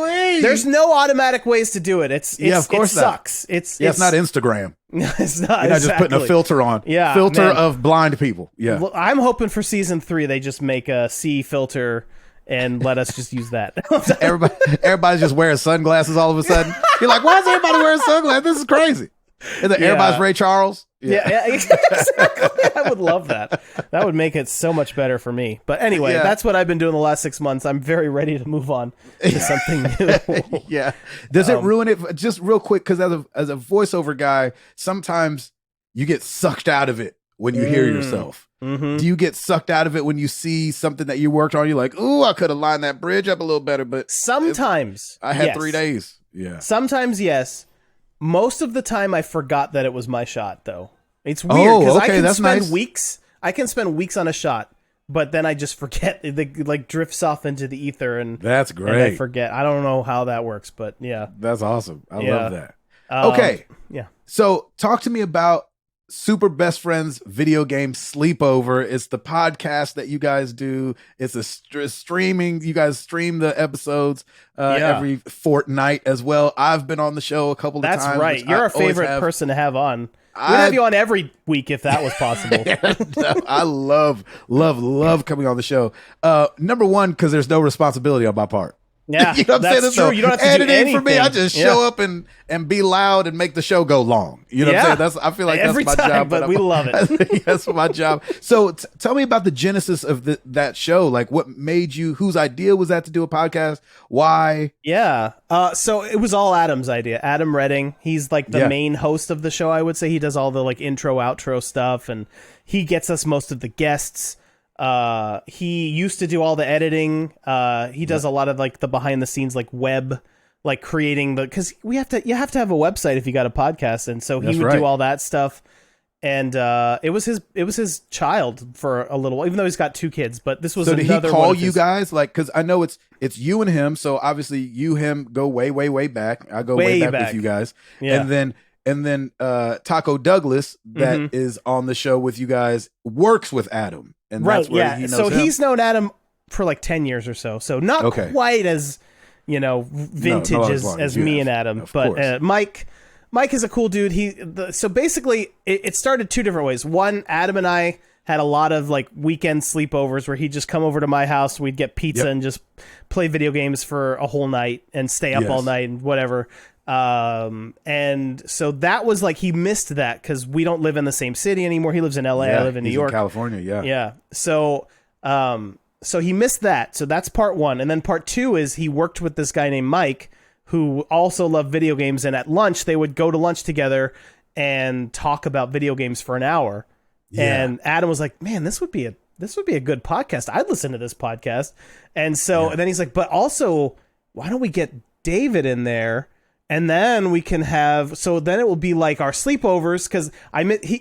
There's no automatic ways to do it. Of course it sucks. It's not Instagram. It's not. You're not just putting a filter on. Yeah, filter of blind people. Yeah, well, I'm hoping for season 3 they just make a C filter and let us just use that. Everybody's just wearing sunglasses all of a sudden. You're like, why is everybody wearing sunglasses? This is crazy. And then everybody's Ray Charles. Yeah, exactly. I would love that. That would make it so much better for me. But anyway, that's what I've been doing the last 6 months. I'm very ready to move on to something new. Yeah. Does it ruin it? Just real quick, because as a voiceover guy, sometimes you get sucked out of it when you hear yourself. Mm-hmm. Do you get sucked out of it when you see something that you worked on? You're like, ooh, I could have lined that bridge up a little better. But sometimes I had 3 days. Yeah. Sometimes, yes. Most of the time, I forgot that it was my shot, though. It's weird because I can spend weeks. I can spend weeks on a shot, but then I just forget. It like drifts off into the ether, and that's great. And I forget. I don't know how that works, but yeah, that's awesome. I love that. Okay, yeah. So talk to me about Super Best Friends Video Game Sleepover. It's the podcast that you guys do. It's a streaming. You guys stream the episodes every fortnight as well. I've been on the show a couple of times. That's right. You're a favorite person to have on. We'd have you on every week if that was possible. I love coming on the show. Number one, because there's no responsibility on my part. Yeah, you know what I'm saying? True. You don't have to do anything for me. I just show up and be loud and make the show go long. You know what I'm saying? I feel like every that's my time, job. But we love it. That's my job. So tell me about the genesis of that show. Like, what made you? Whose idea was that to do a podcast? Why? Yeah. So it was all Adam's idea. Adam Redding. He's like the main host of the show. I would say he does all the like intro, outro stuff, and he gets us most of the guests. He used to do all the editing. He does a lot of like the behind the scenes, like web, like creating because you have to have a website if you got a podcast. And so he would do all that stuff. And, it was his child for a little while, even though he's got 2 kids, but this was so did he call you guys? Like, cause I know it's you and him. So obviously him go way, way, way back. I go way back with you guys. Yeah. And then Taco Douglas that is on the show with you guys works with Adam. And that's where he knows so him. He's known Adam for like 10 years or so. So not quite as, vintage as me and Adam. But Mike is a cool dude. So basically it started 2 different ways. One, Adam and I had a lot of like weekend sleepovers where he'd just come over to my house. We'd get pizza and just play video games for a whole night and stay up all night and whatever. And so that was like, he missed that because we don't live in the same city anymore. He lives in LA. I live in New York, California. Yeah. So he missed that. So that's part 1. And then part 2 is he worked with this guy named Mike who also loved video games. And at lunch, they would go to lunch together and talk about video games for an hour. Yeah. And Adam was like, man, this would be a good podcast. I'd listen to this podcast. And so and then he's like, but also, why don't we get David in there? And then we can have, so then it will be like our sleepovers because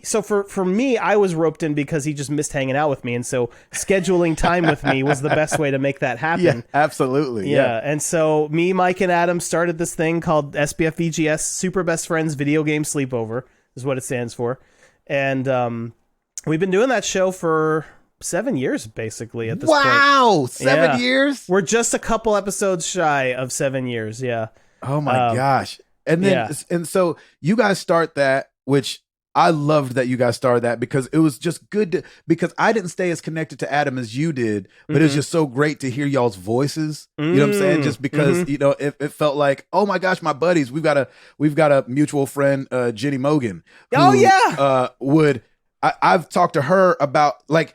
so for me, I was roped in because he just missed hanging out with me. And so scheduling time with me was the best way to make that happen. Yeah, absolutely. Yeah. And so me, Mike, and Adam started this thing called SBFVGS, Super Best Friends Video Game Sleepover is what it stands for. And we've been doing that show for 7 years, basically, at this point. Wow, 7 years? We're just a couple episodes shy of 7 years, yeah. Oh my gosh. And then and so you guys start that, which I loved that you guys started that because it was just good because I didn't stay as connected to Adam as you did, but it's just so great to hear y'all's voices. You know what I'm saying? Just because it felt like, oh my gosh, my buddies, we've got a mutual friend, Jenny Mogan. Who, I've talked to her about like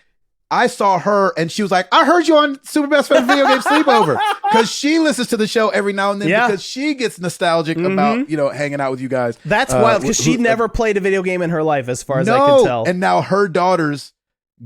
I saw her and she was like, I heard you on Super Best Friend Video Game Sleepover because she listens to the show every now and then because she gets nostalgic about, hanging out with you guys. That's wild because she never played a video game in her life as far as I can tell. And now her daughters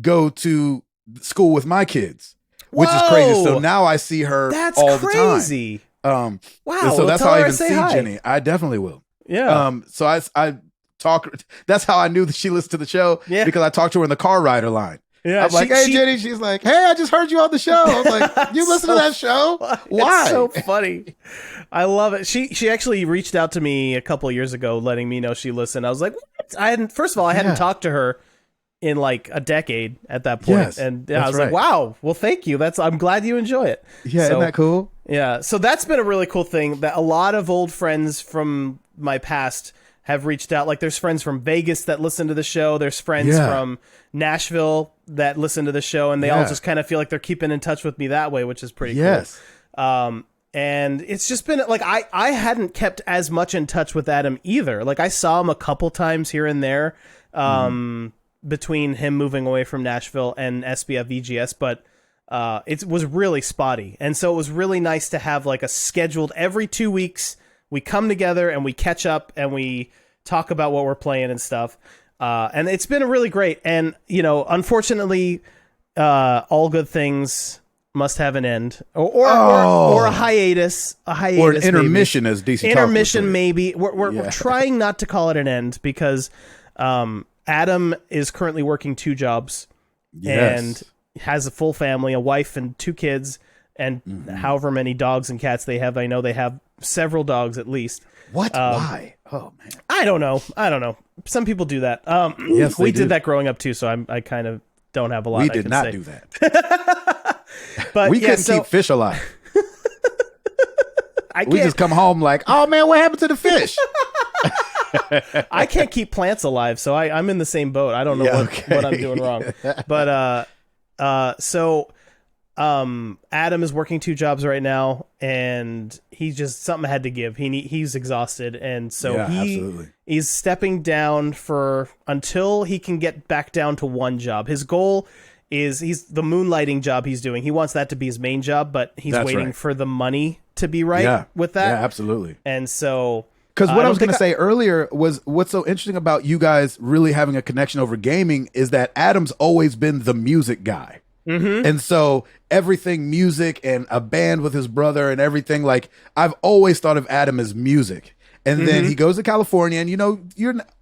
go to school with my kids, which is crazy. So now I see her all the time. Wow. So that's how I even see Jenny. I definitely will. Yeah. So I talk. That's how I knew that she listened to the show because I talked to her in the car rider line. Yeah, I'm like, hey, Jenny. She's like, hey, I just heard you on the show. I was like, you listen to that show? Why? It's so funny. I love it. She actually reached out to me a couple of years ago, letting me know she listened. I was like, what? First of all, I hadn't talked to her in like a decade at that point. Yes, and I was like, wow, well, thank you. I'm glad you enjoy it. Yeah, isn't that cool? Yeah. So that's been a really cool thing that a lot of old friends from my past have reached out. Like there's friends from Vegas that listen to the show. There's friends from Nashville that listen to the show, and they all just kind of feel like they're keeping in touch with me that way, which is pretty cool. And it's just been like, I hadn't kept as much in touch with Adam either. Like I saw him a couple times here and there, between him moving away from Nashville and SBF VGS, but it was really spotty. And so it was really nice to have like a scheduled every 2 weeks. We come together and we catch up and we talk about what we're playing and stuff. And it's been really great. And, you know, unfortunately, all good things must have an end or a hiatus, or an intermission, maybe. As DC intermission, maybe. We're trying not to call it an end because Adam is currently working 2 jobs and has a full family, a wife and 2 kids, and however many dogs and cats they have. I know they have several dogs at least. What? Why? Oh man, I don't know. Some people do that. Yes, we did that growing up too, so I kind of don't have a lot. We did not do that. But we couldn't keep fish alive. We just come home like, oh man, what happened to the fish? I can't keep plants alive, so I'm in the same boat. I don't know what I'm doing wrong. But so Adam is working 2 jobs right now, and he just something had to give. He's exhausted, and so he's stepping down until he can get back down to 1 job. His goal is the moonlighting job he's doing. He wants that to be his main job, but he's waiting for the money to be right with that. Yeah, absolutely. And so, because what I was going to say earlier was what's so interesting about you guys really having a connection over gaming is that Adam's always been the music guy. And so everything music and a band with his brother and everything, like I've always thought of Adam as music. And then he goes to California, and you know,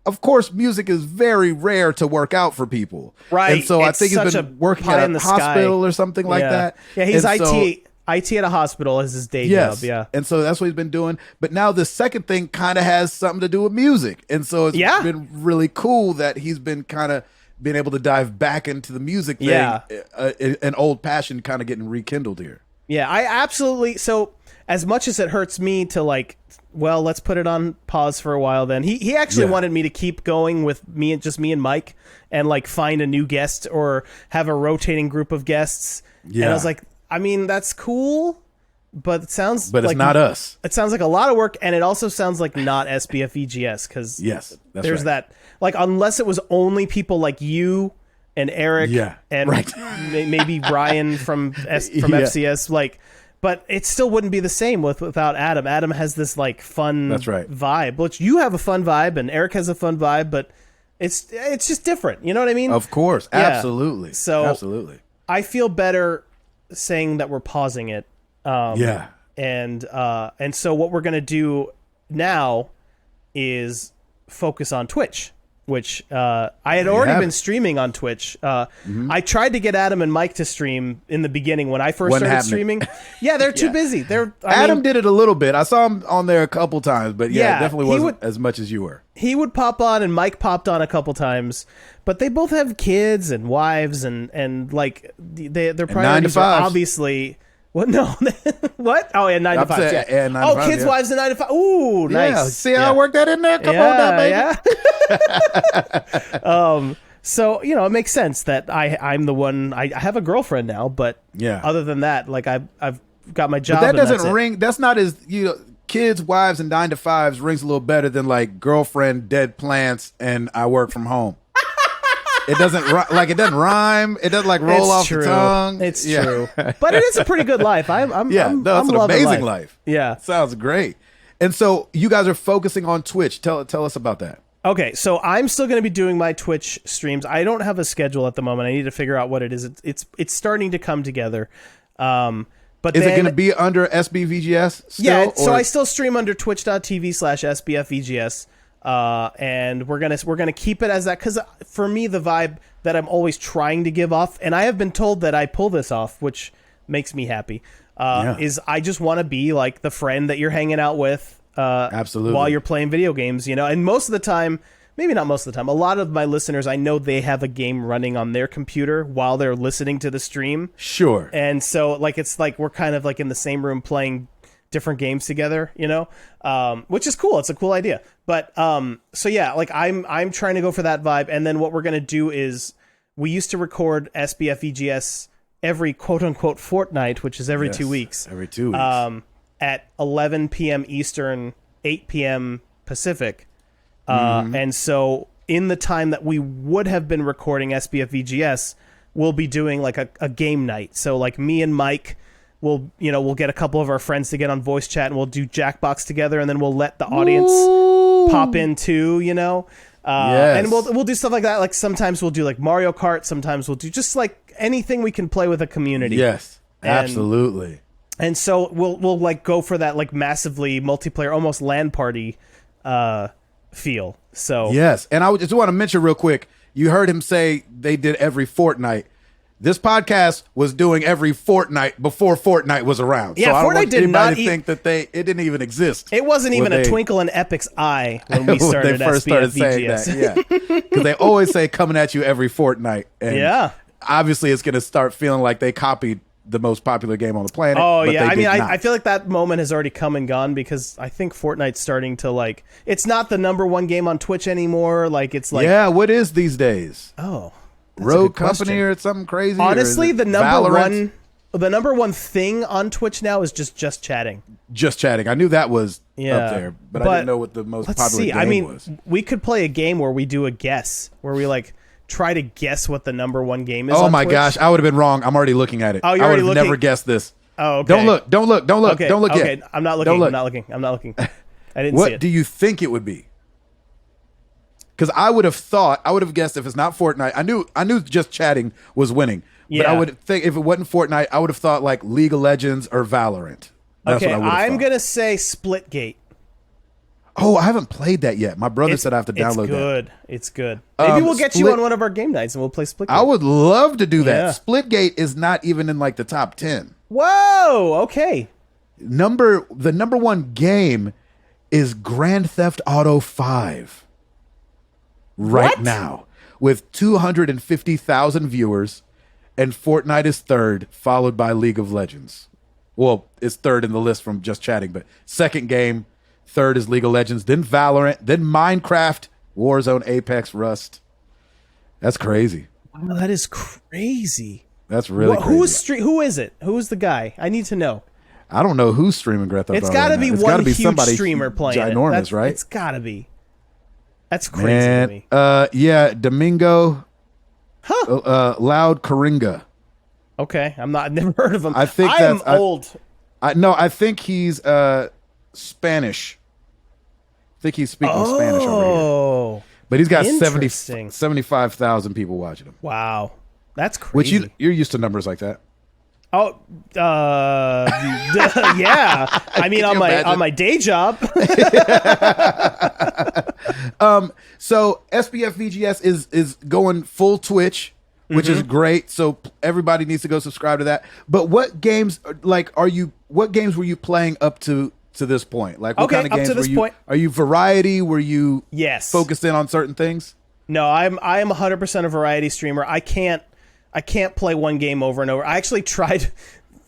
of course, music is very rare to work out for people, right? And so I think he's been working at a hospital or something like that. Yeah, he's IT at a hospital as his day job. Yeah, and so that's what he's been doing. But now the second thing kind of has something to do with music, and so it's been really cool that he's been kind of being able to dive back into the music thing, an old passion kind of getting rekindled here. Yeah, I absolutely. So as much as it hurts me to like, well, let's put it on pause for a while then. He actually wanted me to keep going with me and Mike and like find a new guest or have a rotating group of guests. Yeah. And I was like, I mean, that's cool, but it sounds but it's not us. It sounds like a lot of work, and it also sounds like not SBF EGS because there's that. Like, unless it was only people like you and Eric and maybe Ryan from FCS, like, but it still wouldn't be the same without Adam. Adam has this like fun vibe, which you have a fun vibe and Eric has a fun vibe, but it's just different. You know what I mean? Of course. Absolutely. So absolutely. I feel better saying that we're pausing it. And so what we're going to do now is focus on Twitch, which I had already been streaming on Twitch. I tried to get Adam and Mike to stream in the beginning when I first started streaming. Yeah, they're too busy. Adam did it a little bit. I saw him on there a couple times, but it definitely wasn't as much as you were. He would pop on, and Mike popped on a couple times, but they both have kids and wives, and like their priorities are obviously. What? No. What? Oh, yeah, 9 to 5. Yeah. 9 to 5, kids, wives, and 9 to 5. Ooh, nice. Yeah. See how I worked that in there? Come on now, baby. Yeah. So, you know, it makes sense that I'm the one. I have a girlfriend now, but other than that, like I've got my job. But that doesn't ring. That's not as, you know, kids, wives, and 9 to 5s rings a little better than like girlfriend, dead plants, and I work from home. It doesn't it doesn't rhyme. It doesn't like roll off the tongue. It's true, but it is a pretty good life. I'm an amazing life. Yeah, sounds great. And so you guys are focusing on Twitch. Tell us about that. Okay, so I'm still going to be doing my Twitch streams. I don't have a schedule at the moment. I need to figure out what it is. It's starting to come together. But is it going to be under SBVGS still? Yeah, so I still stream under twitch.tv/SBFVGS. and we're gonna keep it as that, because for me the vibe that I'm always trying to give off, and I have been told that I pull this off, which makes me happy, is I just want to be like the friend that you're hanging out with absolutely while you're playing video games, and most of the time, maybe not most of the time, a lot of my listeners, I know they have a game running on their computer while they're listening to the stream. Sure. And so it's like we're kind of like in the same room playing different games together, which is cool. It's a cool idea. But so yeah, like I'm trying to go for that vibe. And then what we're gonna do is we used to record SBF VGS every quote unquote fortnight, which is every 2 weeks. Every 2 weeks. At 11 p.m. Eastern, 8 p.m. Pacific. And so in the time that we would have been recording SBF VGS, we'll be doing like a game night. So like me and Mike we'll get a couple of our friends to get on voice chat, and we'll do Jackbox together, and then we'll let the audience pop in too, yes. And we'll do stuff like that. Like sometimes we'll do like Mario Kart, sometimes we'll do just like anything we can play with a community. Yes, absolutely. And so we'll like go for that like massively multiplayer, almost LAN party feel. So yes, and I just want to mention real quick, you heard him say they did every fortnight. This podcast was doing every fortnight before Fortnite was around. Yeah, so I don't Fortnite want did anybody not to think that it didn't even exist. It wasn't even a twinkle in Epic's eye when we started they first started saying that. Yeah, because they always say coming at you every fortnight. And obviously it's going to start feeling like they copied the most popular game on the planet. Oh yeah, I mean, I feel like that moment has already come and gone, because I think Fortnite's starting to like, it's not the #1 game on Twitch anymore. Like it's like, yeah, what is these days? Oh. Rogue Company or something crazy? Honestly, the number one thing on Twitch now is just chatting. Just chatting. I knew that was up there, but I didn't know what the most popular game was. We could play a game where we do a guess, where we like try to guess what the #1 game is. Oh on my Twitch. gosh, I would have been wrong. I'm already looking at it. Oh, you're I already would have looking? never guessed this. Oh, okay. Don't look. Don't look Okay, yet. Okay, I'm not looking. I'm not looking. I didn't see it. What do you think it would be? Because I would have guessed if it's not Fortnite. I knew just chatting was winning. But I would think if it wasn't Fortnite, I would have thought like League of Legends or Valorant. That's what I would have I'm thought. gonna say Splitgate. Oh, I haven't played that yet. My brother said I have to download that. It's good. Maybe we'll get you on one of our game nights and we'll play Splitgate. I would love to do that. Yeah. Splitgate is not even in like the top 10. Whoa, okay. The #1 game is Grand Theft Auto 5. Right now, with 250,000 viewers, and Fortnite is third, followed by League of Legends. Well, it's third in the list from just chatting, but second game, third is League of Legends, then Valorant, then Minecraft, Warzone, Apex, Rust. That's crazy. Wow, that is crazy. That's really crazy. Who is it? Who is the guy? I need to know. I don't know who's streaming Grand Theft Auto. It's got to be one huge somebody streamer playing ginormous, right? It's got to be. That's crazy to me. Yeah, Domingo Loud Coringa. Okay, I've never heard of him. I think I'm old. I think he's Spanish. I think he's speaking Spanish over here. But he's got 75,000 people watching him. Wow. That's crazy. Which you're used to numbers like that. Oh, yeah. I mean, on my day job. So SBF VGS is going full Twitch, which is great. So everybody needs to go subscribe to that. But what games what games were you playing up to this point? Like what kind of games were you? Are you variety? Were you focused in on certain things? No, I'm 100% a variety streamer. I can't play one game over and over. I actually tried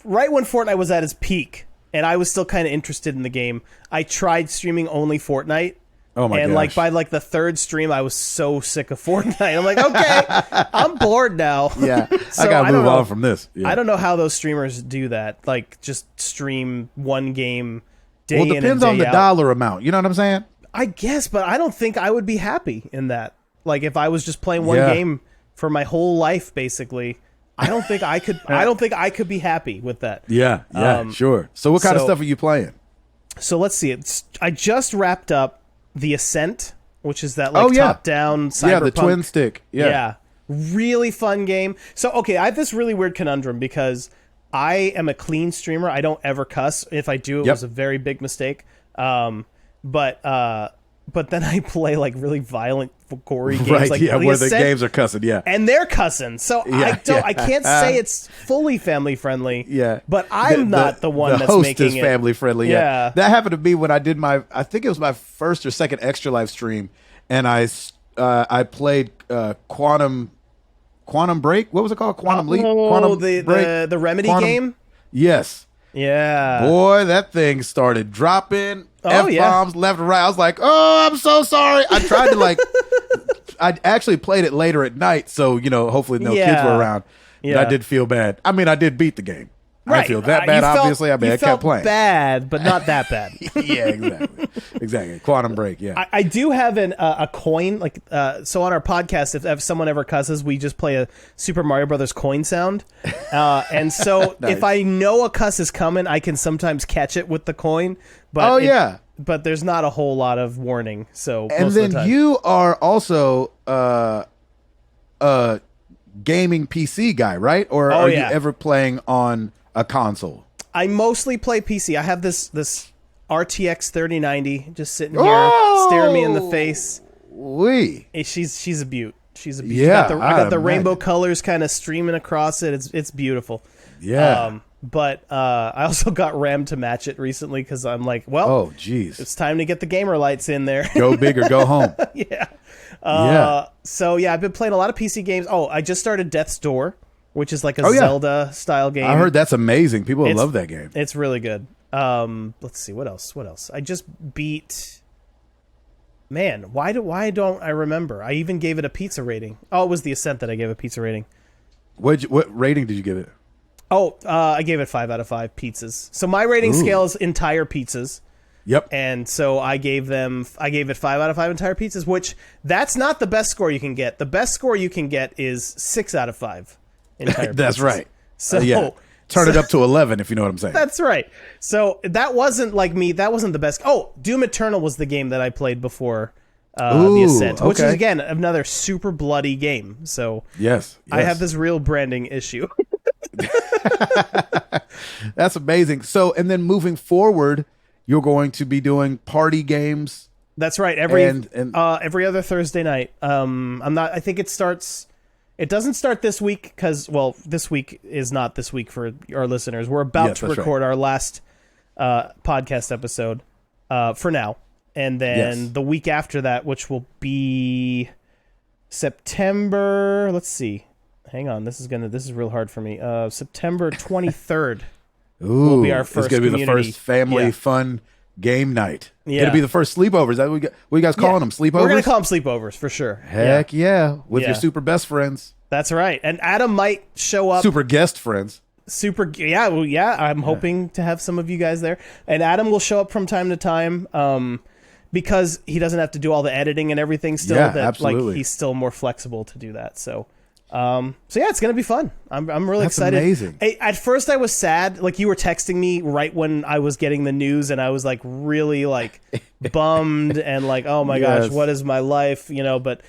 right when Fortnite was at its peak, and I was still kind of interested in the game. I tried streaming only Fortnite. Oh my gosh. And like by like the third stream, I was so sick of Fortnite. I'm like, okay, I'm bored now. Yeah, so I gotta move on from this. Yeah. I don't know how those streamers do that. Like just stream one game day in and day out. Well, it depends on the dollar amount. You know what I'm saying? I guess, but I don't think I would be happy in that. Like if I was just playing one game for my whole life, basically, I don't think I could. I don't think I could be happy with that. Yeah, sure. So what kind of stuff are you playing? So let's see. I just wrapped up The Ascent, which is that like top-down cyberpunk. Yeah, the twin stick. Yeah, really fun game. So okay, I have this really weird conundrum because I am a clean streamer. I don't ever cuss. If I do, it was a very big mistake. But but then I play like really violent, gory games. Right, like where the games are cussing, and they're cussing. So I can't say it's fully family friendly. Yeah, but I'm not the one that's host making is it family friendly. Yeah, that happened to me when I did I think it was my first or second Extra Life stream, and I played Quantum Break. What was it called? Quantum Leap. Quantum Break. The Remedy game. Yes. Yeah. Boy, that thing started dropping F-bombs left and right. I was like, oh, I'm so sorry. I tried to I actually played it later at night, so, hopefully no kids were around. Yeah. But I did feel bad. I mean, I did beat the game. Right. I didn't feel that bad, obviously. I kept playing. Bad, but not that bad. Yeah, exactly. Quantum Break, yeah. I do have a coin, so on our podcast, if someone ever cusses, we just play a Super Mario Brothers coin sound. And so Nice. if I know a cuss is coming, I can sometimes catch it with the coin. But but there's not a whole lot of warning. So and then you are also a gaming PC guy, right? Or are you ever playing on a console? I mostly play PC. I have this RTX 3090 just sitting here staring me in the face. She's a beaut. She's a beaut. Yeah, I got the rainbow colors kind of streaming across it. It's beautiful. Yeah. But I also got RAM to match it recently because I'm like, well, oh geez, it's time to get the gamer lights in there. Go big or go home. Yeah. So yeah, I've been playing a lot of PC games. Oh, I just started Death's Door, which is like a Zelda style game. I heard that's amazing. People love that game. It's really good. Let's see, what else? I just beat. Man, why don't I remember? I even gave it a pizza rating. Oh, it was The Ascent that I gave a pizza rating. What rating did you give it? Oh, I gave it 5 out of 5 pizzas. So my rating scale is entire pizzas. Yep. And so I gave it 5 out of 5 entire pizzas, which that's not the best score you can get. The best score you can get is 6 out of 5 entire pizzas. That's right. So turn it up to 11 if you know what I'm saying. That's right. So that wasn't like me. That wasn't the best. Oh, Doom Eternal was the game that I played before The Ascent, which is, again, another super bloody game. So yes. I have this real branding issue. That's amazing. So, and then moving forward, you're going to be doing party games. That's right. Every other Thursday night. I think it starts. It doesn't start this week because, well, this week is not this week for our listeners. We're about to record our last podcast episode for now, and then the week after that, which will be September. Let's see. Hang on, this is real hard for me. September 23rd will be our first. It's gonna be the first family fun game night. Yeah. It'll be the first sleepovers. Is that what you guys calling them? Sleepovers? We're gonna call them sleepovers for sure. Heck yeah, with your super best friends. That's right. And Adam might show up. Super guest friends. I'm hoping to have some of you guys there. And Adam will show up from time to time. Because he doesn't have to do all the editing and everything still. Yeah, absolutely. Like, he's still more flexible to do that. So it's gonna be fun. I'm really excited. Amazing. At first I was sad, like you were texting me right when I was getting the news, and I was like really like bummed and like, oh my gosh, what is my life? But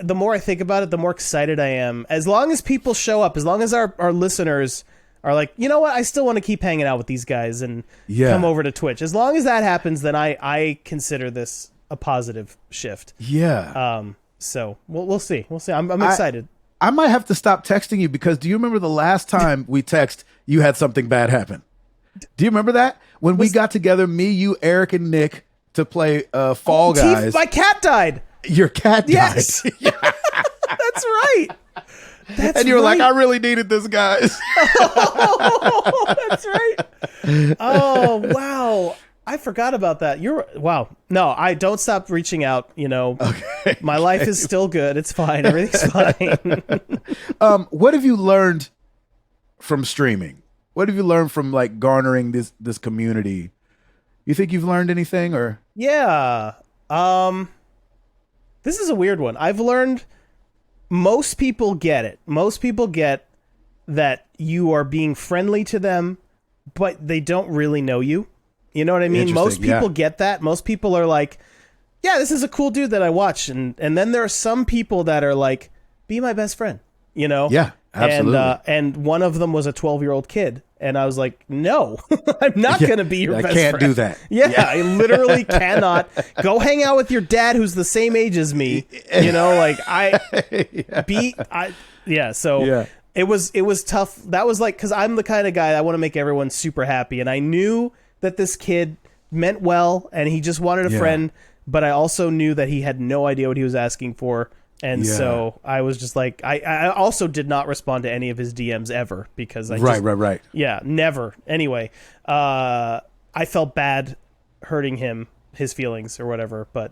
the more I think about it, the more excited I am. As long as people show up, as long as our listeners are like, you know what, I still want to keep hanging out with these guys and come over to Twitch. As long as that happens, then I consider this a positive shift. Yeah. So we'll see. I'm excited. I might have to stop texting you because do you remember the last time we text, you had something bad happen? Do you remember that? When we got together, me, you, Eric, and Nick to play Fall Guys. My cat died. Your cat died. Yes. That's right. And you were like, I really needed this, guys. Oh, that's right. Oh, wow. I forgot about that. Wow. No, I don't stop reaching out. Okay. My life is still good. It's fine. Everything's fine. What have you learned from streaming? What have you learned from like garnering this community? You think you've learned anything or? Yeah. This is a weird one. I've learned most people get it. Most people get that you are being friendly to them, but they don't really know you. You know what I mean? Most people get that. Most people are like, yeah, this is a cool dude that I watch. And then there are some people that are like, be my best friend, Yeah. Absolutely. And one of them was a 12-year-old kid. And I was like, no, I'm not going to be your best friend. I can't do that. Yeah, I literally cannot. Go hang out with your dad who's the same age as me. You know, like so it was tough. That was like, because I'm the kind of guy that I want to make everyone super happy. And I knew that this kid meant well and he just wanted a friend, but I also knew that he had no idea what he was asking for. And so I was just like, I also did not respond to any of his DMs ever because Right. Yeah, never. Anyway, I felt bad hurting his feelings or whatever, but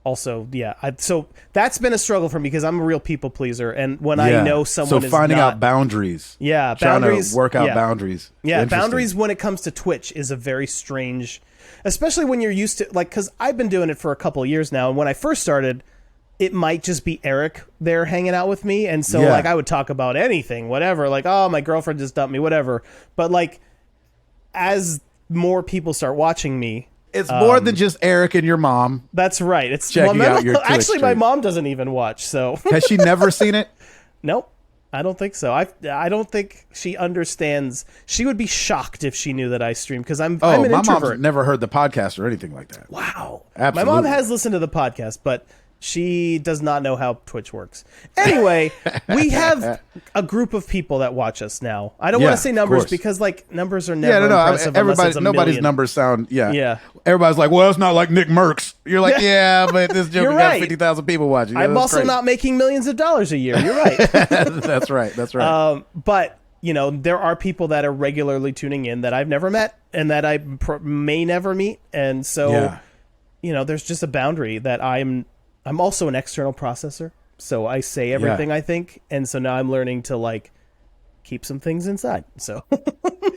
also, so that's been a struggle for me because I'm a real people pleaser. And when I know someone is finding out boundaries. Yeah, boundaries. Trying to work out boundaries. Yeah, boundaries when it comes to Twitch is a very strange, especially when you're used to, like, because I've been doing it for a couple of years now. And when I first started, it might just be Eric there hanging out with me. And so, like, I would talk about anything, whatever. Like, oh, my girlfriend just dumped me, whatever. But, like, as more people start watching me... It's more than just Eric and your mom. That's right. It's checking out your Twitch actually, stream. my mom doesn't even watch, so... Has she never seen it? Nope. I don't think so. I don't think she understands. She would be shocked if she knew that I stream because I'm an introvert. My mom's never heard the podcast or anything like that. Wow. Absolutely. My mom has listened to the podcast, but she does not know how Twitch works. Anyway, we have a group of people that watch us now. I don't want to say numbers because, like, numbers are never impressive. Nobody's numbers sound. Yeah. Everybody's like, well, it's not like Nick Merckx. You're like, but this joke got 50,000 people watching. I'm also not making millions of dollars a year. You're right. That's right. But you know, there are people that are regularly tuning in that I've never met and that I may never meet, and so you know, there's just a boundary that I'm also an external processor, so I say everything I think, and so now I'm learning to, like, keep some things inside. So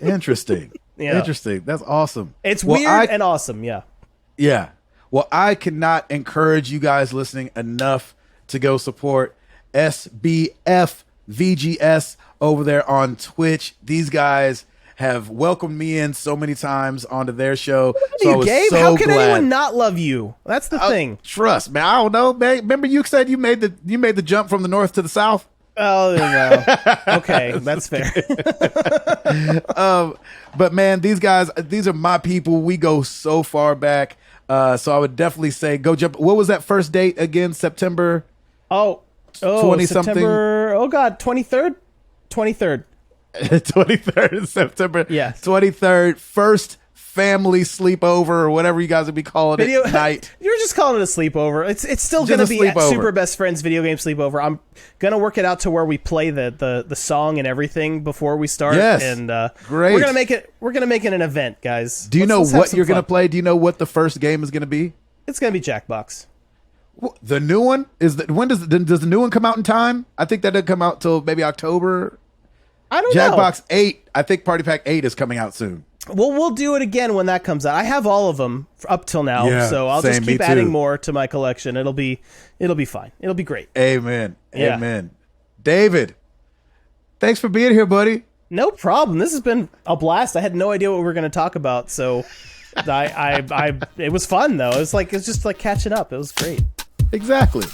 interesting. That's awesome. It's weird and awesome. Yeah. Well, I cannot encourage you guys listening enough to go support SBF VGS over there on Twitch. These guys have welcomed me in so many times onto their show. Gabe? How can anyone not love you? That's the thing. Trust me. I don't know, man. Remember you said you made the jump from the north to the south? Oh, well. Okay, that's fair. But man, these are my people. We go so far back. So I would definitely say go jump. What was that first date again? September? 20 September. Oh God, 23rd. 23rd of September. Yes. 23rd. First family sleepover or whatever you guys would be calling it night. You're just calling it a sleepover. It's still going to be a Super Best Friends video game sleepover. I'm going to work it out to where we play the song and everything before we start. Yes. And great. We're going to make it an event, guys. Do you know what you're going to play? Do you know what the first game is going to be? It's going to be Jackbox. The new one when does the new one come out in time? I think that doesn't come out till maybe October. I don't know. Jackbox 8. I think Party Pack 8 is coming out soon. Well, we'll do it again when that comes out. I have all of them up till now, so I'll just keep adding more to my collection. It'll be fine. It'll be great. Amen. David, thanks for being here, buddy. No problem. This has been a blast. I had no idea what we were going to talk about, so it was fun though. It's just like catching up. It was great. Exactly.